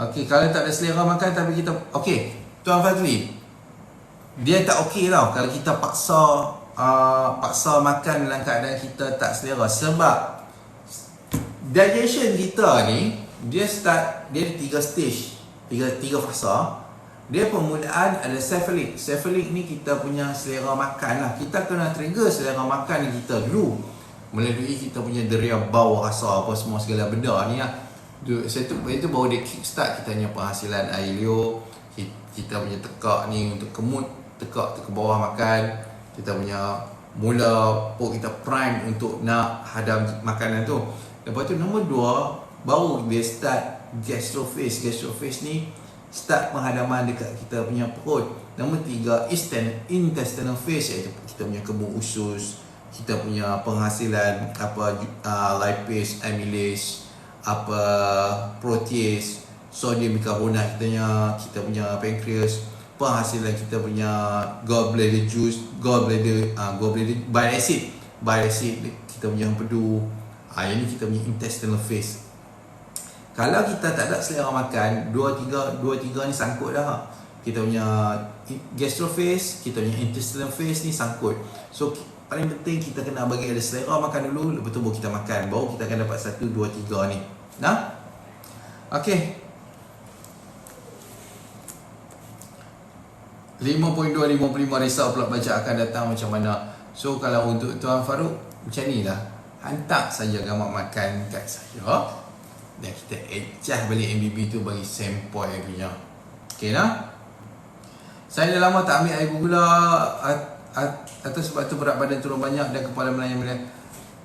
Okay, kalau tak ada selera makan tapi kita, okay, Tuan Fazli, dia tak okay tau kalau kita paksa makan dalam keadaan kita tak selera. Sebab digestion kita ni, dia ada 3 stage, 3 fasa. Dia permulaan ada cephalic. Cephalic ni kita punya selera makan lah. Kita kena trigger selera makan kita dulu melalui kita punya deria bau, rasa apa semua segala benda ni lah. Itu baru dia kickstart kita punya penghasilan air liur. Kita punya tekak ni untuk kemut, tekak ke bawah makan. Kita punya mula perut kita prime untuk nak hadam makanan tu. Lepas tu nombor 2, baru dia start gastrophase. Gastrophase ni start penghadaman dekat kita punya perut. Nombor 3, intestinal phase, iaitu kita punya kebun usus, kita punya penghasilan lipase, amylase, protease, sodium bicarbonate kita punya pancreas, penghasilan kita punya gallbladder juice, gallbladder bile acid, kita punya empedu. Ini kita punya intestinal phase. Kalau kita tak ada selera makan, dua tiga ni sangkut dah. Kita punya gastrophase, kita punya intestinal phase ni sangkut. So paling penting kita kena bagi ada selera makan dulu, lepas tu baru kita makan, baru kita akan dapat 1, 2, 3 ni. Nah? Okay. 5.255 risau pula baca akan datang macam mana. So kalau untuk Tuan Farouk, macam ni lah. Hantar saja gambar makan kat saya, dan kita adjust balik MBB tu bagi sampel punya. Okay lah. Saya dah lama tak ambil air gula atau sebab tu berat badan turun banyak dan kepala melayang-layang.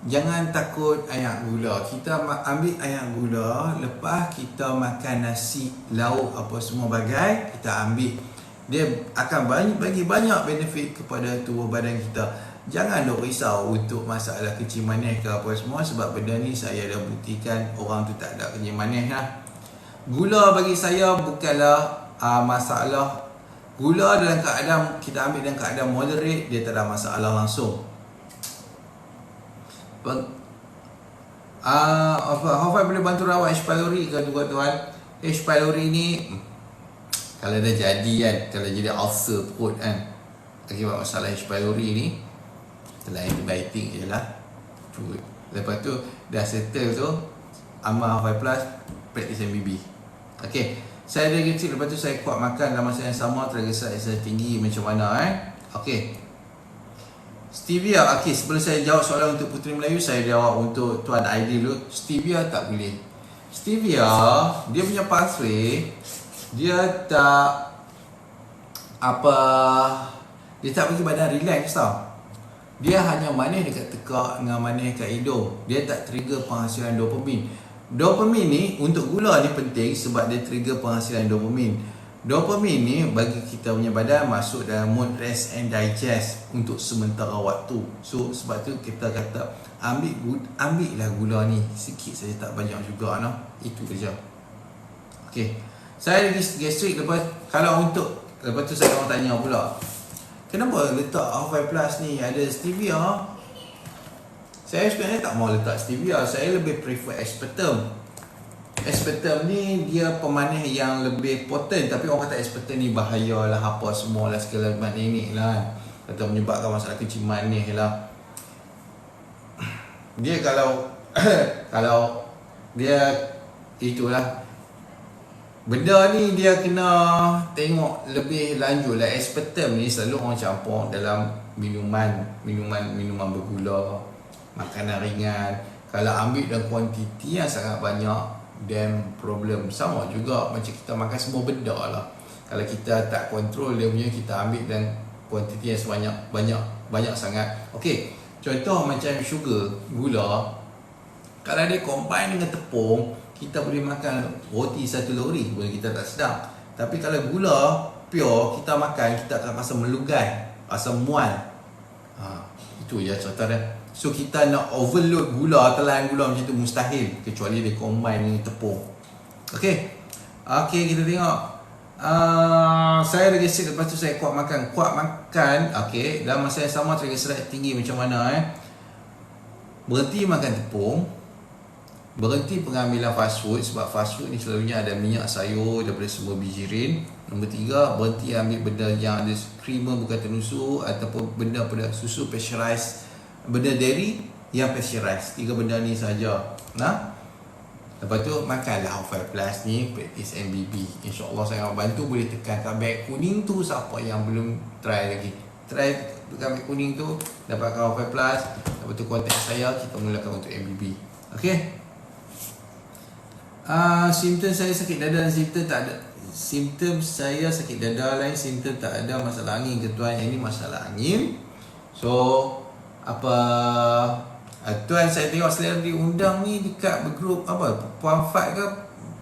Jangan takut air gula. Kita ambil air gula lepas kita makan nasi, lauk apa semua bagai, kita ambil. Dia akan bagi banyak benefit kepada tubuh badan kita. Jangan duk risau untuk masalah kencing manis ke apa semua, sebab benda ni saya dah buktikan orang tu tak ada kencing manis lah. Gula bagi saya bukanlah masalah. Gula dalam keadaan kita ambil dalam keadaan moderate, dia tak ada masalah langsung. Hafal boleh bantu rawat H. pylori ke tuan-tuan? H. pylori ni kalau dah jadi kan, kalau jadi ulcer perut kan, akibat masalah H. pylori ni, setelah antibiotik je lah. Lepas tu dah settle tu, amal Hafal Plus, practice MBB. Okay, Saya diabetik, lepas tu saya kuat makan dalam masa yang sama, triglyceride saya tinggi macam mana Okey. Stevia, okey, sebelum saya jawab soalan untuk Puteri Melayu, saya jawab untuk Tuan Aidil dulu. Stevia tak boleh. Stevia, dia punya pathway, dia tak dia tak bagi badan relax tau. Dia hanya manis dekat tekak dengan manis kat hidung. Dia tak trigger penghasilan dopamin. Dopamin ni untuk gula ni penting sebab dia trigger penghasilan dopamin. Dopamin ni bagi kita punya badan masuk dalam mode rest and digest untuk sementara waktu. So sebab tu kita kata ambillah gula ni sikit saja, tak banyak juga no. Itu saja. Okey. Saya lagi gastrik lepas tu saya orang tanya pula, kenapa letak Half5 Plus ni ada stevia? Saya sebenarnya tak mau letak stevia. Saya lebih prefer aspartame. Aspartame ni dia pemanis yang lebih potent, tapi orang kata aspartame ni bahaya lah, apa semua lah, segala macam ni lah. Kata menyebabkan masalah kencing manis lah. Dia kalau kalau dia itulah, benda ni dia kena tengok lebih lanjut lah. Aspartame ni selalu orang campur dalam minuman bergula, makanan ringan. Kalau ambil dalam kuantiti yang sangat banyak, then problem. Sama juga macam kita makan semua benda lah. Kalau kita tak kontrol dia punya, kita ambil dan kuantiti yang banyak sangat. Okey, contoh macam sugar, gula, kalau dia combine dengan tepung, kita boleh makan roti 1 lori pun kita tak sedap. Tapi kalau gula pure kita makan, kita akan rasa melugai, rasa mual. Itu je contoh dia. So kita nak overload gula, telan gula macam tu mustahil, kecuali dia combine dengan tepung. Okey, kita tengok. Saya lagi sick, lepas tu saya kuat makan. Okey, dalam masa yang sama triglyceride tinggi macam mana Berhenti makan tepung, berhenti pengambilan fast food, sebab fast food ni selalunya ada minyak sayur daripada semua bijirin. Nombor 3, berhenti ambil benda yang ada creamer bukan tenusuk, ataupun benda pada susu pasteurized, benda dairy yang pasteurized. 3 benda ni saja. Lepas tu makanlah Half5 Plus ni, practice MBB. InsyaAllah saya akan bantu, boleh tekan beg kuning tu. Siapa yang belum try lagi, try tekan beg kuning tu, dapatkan Half5 Plus. Lepas tu kontak saya, kita mulakan untuk MBB. Okey. Simptom saya sakit dada dan simptom tak ada. Simptom saya sakit dada lain, simptom tak ada. Masalah angin ke tuan? Yang ni masalah angin. So tuan, saya tengok selalu diundang ni dekat bergrup Puan Fat ke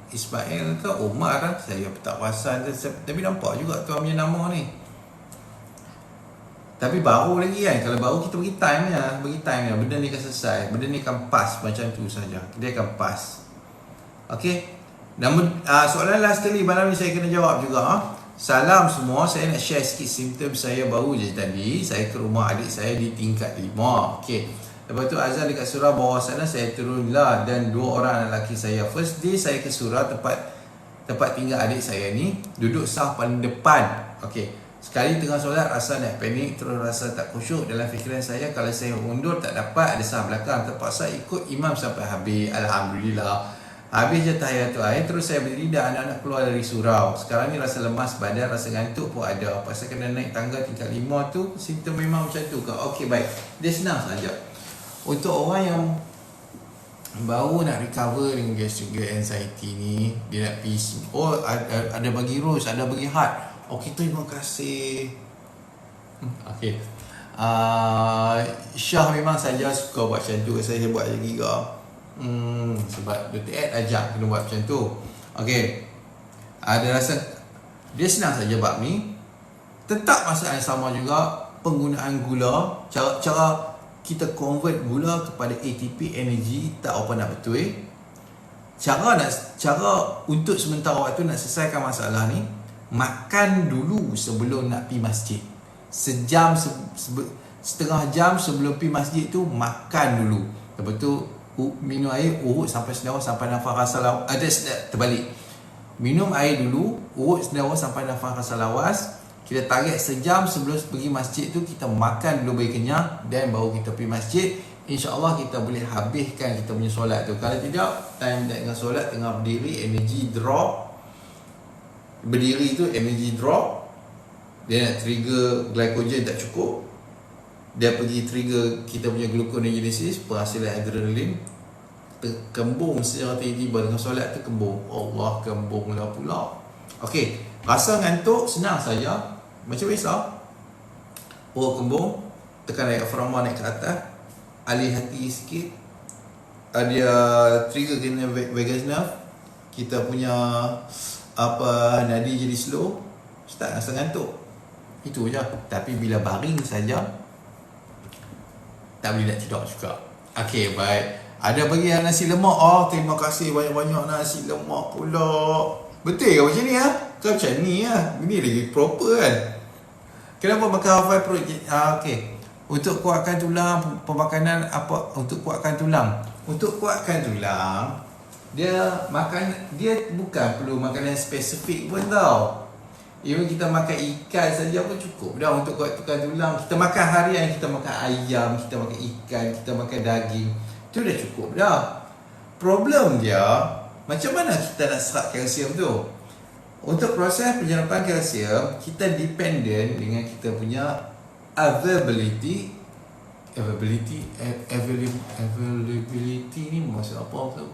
Ismail ke Omar kan, saya tak perasan, tapi nampak juga tuan punya nama ni. Tapi baru lagi kan. Kalau baru kita bagi time ya, benda ni akan selesai, benda ni akan pass macam tu saja, dia akan pass. Okey. Soalan last sekali malam ni saya kena jawab juga. Salam semua, saya nak share sikit simptom saya baru je tadi. Saya ke rumah adik saya di tingkat 5. Okey. Lepas tu azan dekat surau bawah sana, saya turunlah dan 2 orang lelaki saya. First day saya ke surau, tempat tinggal adik saya ni, duduk saf paling depan. Okey. Sekali tengah solat rasa nak panik, terus rasa tak khusyuk. Dalam fikiran saya, kalau saya undur tak dapat, ada saf belakang. Terpaksa ikut imam sampai habis. Alhamdulillah. Habis je tahiyatul akhir, terus saya berdiri dan anak-anak keluar dari surau. Sekarang ni rasa lemas badan, rasa ngantuk pun ada. Pasal kena naik tangga tingkat 5 tu, simptom memang macam tu ke? Okey, baik. Dia senang saja. Untuk orang yang baru nak recover dengan gastric anxiety ni, dia nak pergi, ada bagi Rose, ada bagi Heart. Okey, terima kasih. Okey. Syah memang saja suka buat macam tu. Saya buat lagi ke. Sebab Dr. Ed ajak kena buat macam tu. Okey. Ada rasa dia senang saja bab ni. Tetap masalah yang sama juga, penggunaan gula, cara kita convert gula kepada ATP, energy, tak apa nak betul. Cara untuk sementara waktu nak selesaikan masalah ni, makan dulu sebelum nak pergi masjid. Setengah jam sebelum pergi masjid tu makan dulu. Lepas tu minum air, urut sampai sendawa, sampai nafas rasa lawas. Terbalik. Minum air dulu, urut sendawa sampai nafas rasa lawas. Kita target sejam sebelum pergi masjid tu, kita makan dulu bagi kenyang, dan baru kita pergi masjid. InsyaAllah kita boleh habiskan kita punya solat tu. Kalau tidak, time dengan solat tengah berdiri, energy drop. berdiri tu energy drop, dia nak trigger glycogen tak cukup, dia pergi trigger kita punya gluconeogenesis, penghasilan adrenalin, kembung secara tiba-tiba dengan solat tu kembung. Allah, kembung lah pula. Okey, rasa ngantuk senang saja, macam biasa. Kembung, tekan diafragma naik ke atas, alih hati sikit, dia trigger kena vagus nerve, kita punya nadi jadi slow, start rasa ngantuk. Itu je. Tapi bila baring saja tak boleh nak tidur juga. Okey, baik. Ada bagi yang nasi lemak. Terima kasih banyak-banyak nasi lemak pula. Betul ke macam ni Kau macam ni Ini lagi proper kan. Kenapa makan half-five perut? Okey. Untuk kuatkan tulang, pemakanan apa untuk kuatkan tulang? Untuk kuatkan tulang, dia bukan perlu makanan spesifik pun tau. Even kita makan ikan saja pun cukup dah untuk kuatkan tulang. Kita makan harian, kita makan ayam, kita makan ikan, kita makan daging, itu dah cukup dah. Problem dia, macam mana kita nak serap kalsium tu? Untuk proses penyerapan kalsium, kita dependent dengan kita punya availability ni maksud apa tu?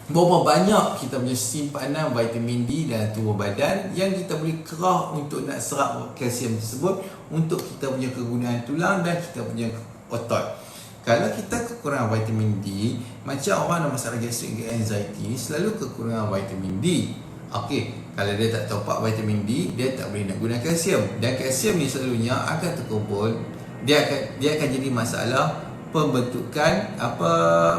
Berapa banyak kita punya simpanan vitamin D dalam tubuh badan yang kita boleh kerah untuk nak serap kalsium tersebut untuk kita punya kegunaan tulang dan kita punya otot. Kalau kita kekurangan vitamin D, macam orang ada masalah gastrik dan anxiety ni selalu kekurangan vitamin D. Okey, kalau dia tak top up vitamin D, dia tak boleh nak guna kalsium. Dan kalsium ni selalunya akan terkumpul, dia akan jadi masalah pembentukan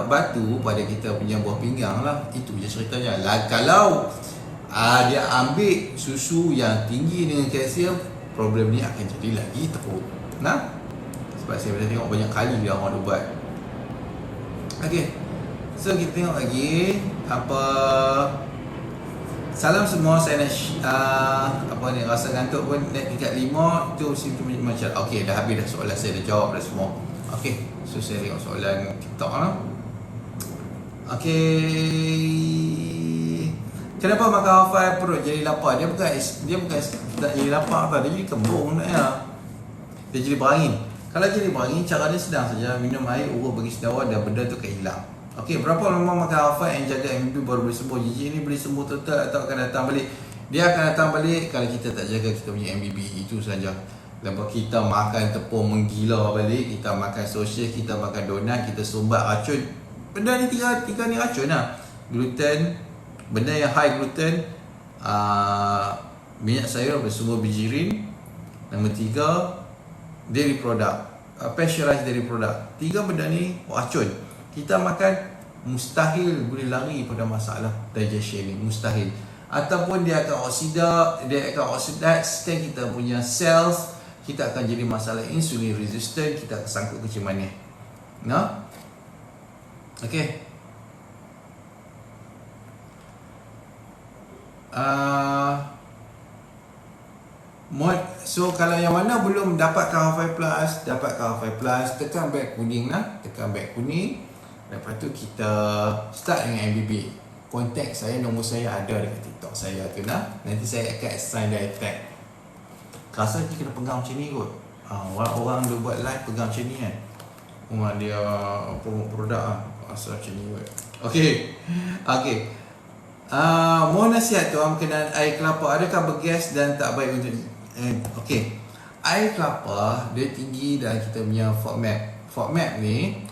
batu pada kita punya buah pinggang lah. Itu je ceritanya. Kalau dia ambil susu yang tinggi dengan kalsium, problem ni akan jadi lagi teruk. Sebab saya dah tengok banyak kali dia orang ubat. Okey, so kita tengok lagi salam semua. Saya nak rasa ngantuk pun tingkat 5 tu simptom macam. Okey, dah habis dah soalan saya, dah jawab dah semua. Okey, so saya tengok soalan TikTok lah. Okey, kenapa makan half-five perut jadi lapar? Dia bukan tak jadi lapar tau, dia jadi kembung dia jadi berangin. Kalau jadi berangin, cara dia sedang saja, minum air, urut bagi sedawa dan benda tu akan hilang. Okey, berapa lama makan half-five yang jaga MBB baru boleh sembuh? Gigi ni boleh sembuh total atau akan datang balik? Dia akan datang balik kalau kita tak jaga kita punya MBB, itu saja. Lepas kita makan tepung menggila balik, kita makan sosial, kita makan donat, kita sumbat racun. Benda ni tiga ni racun lah. Gluten, benda yang high gluten, minyak sayur bersumber bijirin. Nombor 3, dairy product, pasteurized dairy product. 3 benda ni racun. Kita makan, mustahil boleh lari pada masalah digestion ni, mustahil. Ataupun dia akan oxidize kita punya cells, kita akan jadi masalah insulin resistant, kita akan sangkut kecil manis. Okey. So kalau yang mana belum dapatkan half-five plus, tekan beg kuning lah, tekan beg kuning. Lepas tu kita start dengan MBB. Kontak saya, nombor saya ada dekat TikTok saya tu lah. Nanti saya akan assign dia tag. Rasa dia kena pegang macam ni kot. Orang dia buat live pegang macam ni kan. Orang dia promote produk lah. Rasa macam ni kot. Okey. Mohon nasihat tu berkenaan air kelapa. Adakah bergas dan tak baik untuk okey. Air kelapa dia tinggi dalam kita punya FODMAP. FODMAP ni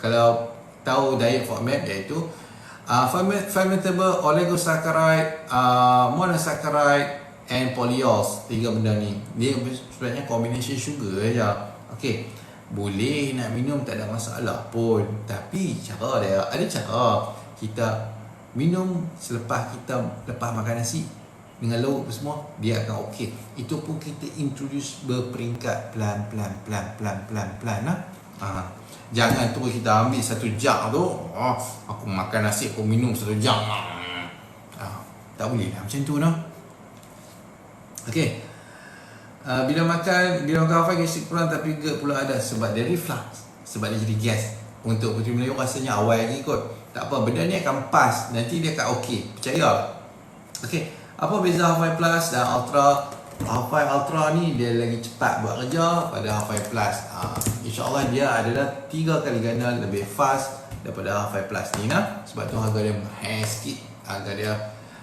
kalau tahu diet FODMAP, iaitu fermentable oligosaccharide, monosaccharide and polyols. 3 benda ni dia sebenarnya combination sugar saja. Okey, boleh nak minum, tak ada masalah pun, tapi ada cara kita minum lepas makan nasi dengan lauk semua, dia akan okey. Itu pun kita introduce berperingkat, pelan lah. Jangan terus kita ambil 1 jug tu, aku makan nasi aku minum 1 jug. Tak boleh lah macam tu noh. Okey. Bila makan half-five gastric kurang tapi GERD pula ada sebab dia reflux, sebab dia jadi gas. Untuk Puteri Melayu rasanya awal lagi kot. Tak apa, benda ni akan pas, nanti dia akan okey, percayalah. Okey, apa beza Half-Life Plus dan Ultra? Half-Life Ultra ni dia lagi cepat buat kerja pada Half-Life Plus. InsyaAllah dia adalah 3 kali ganda lebih fast daripada Half-Life Plus ni lah. Sebab tu harga dia mahal sikit.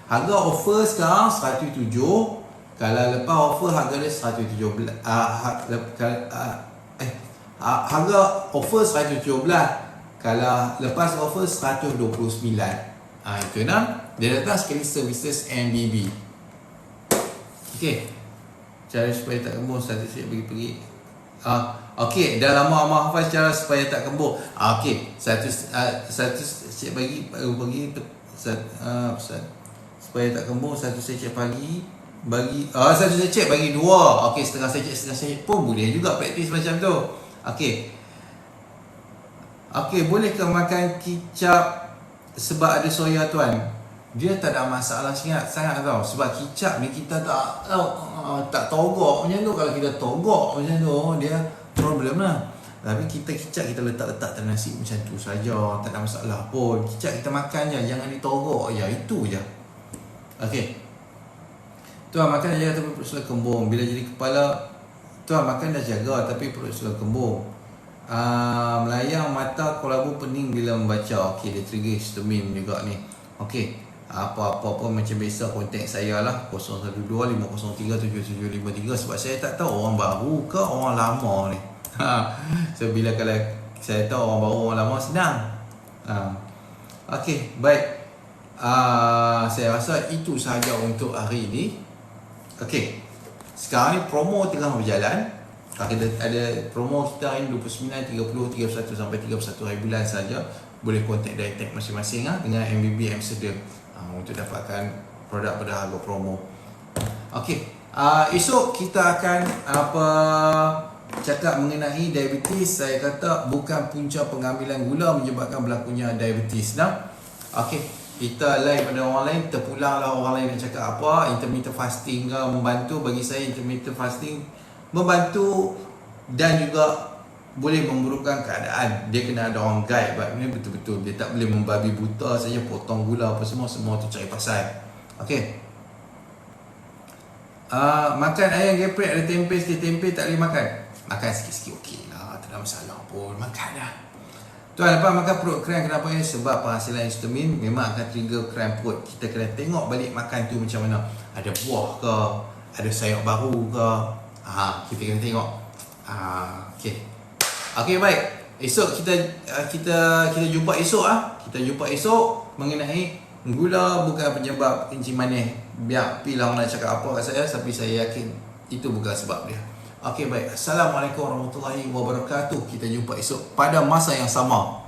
Harga offer sekarang 107. Kalau lepas offer harga dia 117. Harga offer 117. Kalau lepas offer 129. Itu dah. Dia datang sekali services MBB. Okey. Cara supaya tak kembung satu sikit pergi. Okey, dah lama amal hafal cara supaya tak kembung. Okey, satu sikit bagi pergi supaya tak kembung satu secek pagi satu secek bagi 2. Okey, setengah secek pun boleh juga praktis macam tu. Okey, bolehkah makan kicap sebab ada soya tuan? Dia tak ada masalah sangat tau. Sebab kicap ni kita tak togok macam tu. Kalau kita togok macam tu, dia problem lah. Tapi kicap kita letak dalam nasi macam tu saja, tak ada masalah pun. Kicap kita makan je, jangan ditogok je, itu je. Okey, tuan makan dah jaga tapi perut selalu kembung. Bila jadi kepala, tuan makan dah jaga tapi perut selalu kembung. Melayang mata, kolabu, pening bila membaca. Okey, dia trigger histamin juga ni. Okey, apa-apa pun macam biasa kontak saya lah 012-503-7753. Sebab saya tak tahu orang baru ke orang lama ni. So bila kalau saya tahu orang baru orang lama senang. Okey, baik. Saya rasa itu sahaja untuk hari ini. Okey, sekarang ni promo tengah berjalan. Ada promo kita hari 29, 30, 31 sampai 31 hari bulan saja. Boleh kontak dari tag masing-masing dengan MBB Ambassador untuk dapatkan produk pada harga promo. Okey, esok kita akan cakap mengenai diabetes. Saya kata bukan punca pengambilan gula menyebabkan berlakunya diabetes. Okey, kita live pada orang lain, terpulanglah orang lain nak cakap apa. Intermittent fasting membantu. Bagi saya intermittent fasting membantu dan juga boleh memburukkan keadaan. Dia kena ada orang guide. Ini betul-betul dia tak boleh membabi buta saja potong gula apa semua tu cari pasal. Okey, makan ayam geprek ada tempe sikit. Tempe tak boleh makan. Makan sikit-sikit okey lah, tak ada masalah pun. Makan dah. Tuan, lepas makan perut kram kenapa ya? Sebab penghasilan histamin memang akan trigger kram perut. Kita kena tengok balik makan tu macam mana. Ada buah ke, ada sayur baru ke. Kita kena tengok. Okey, baik. Esok kita jumpa esok Kita jumpa esok mengenai gula bukan penyebab kencing manis. Biar pilah orang nak cakap apa kat saya, tapi saya yakin itu bukan sebab dia. Okey, baik. Assalamualaikum warahmatullahi wabarakatuh. Kita jumpa esok pada masa yang sama.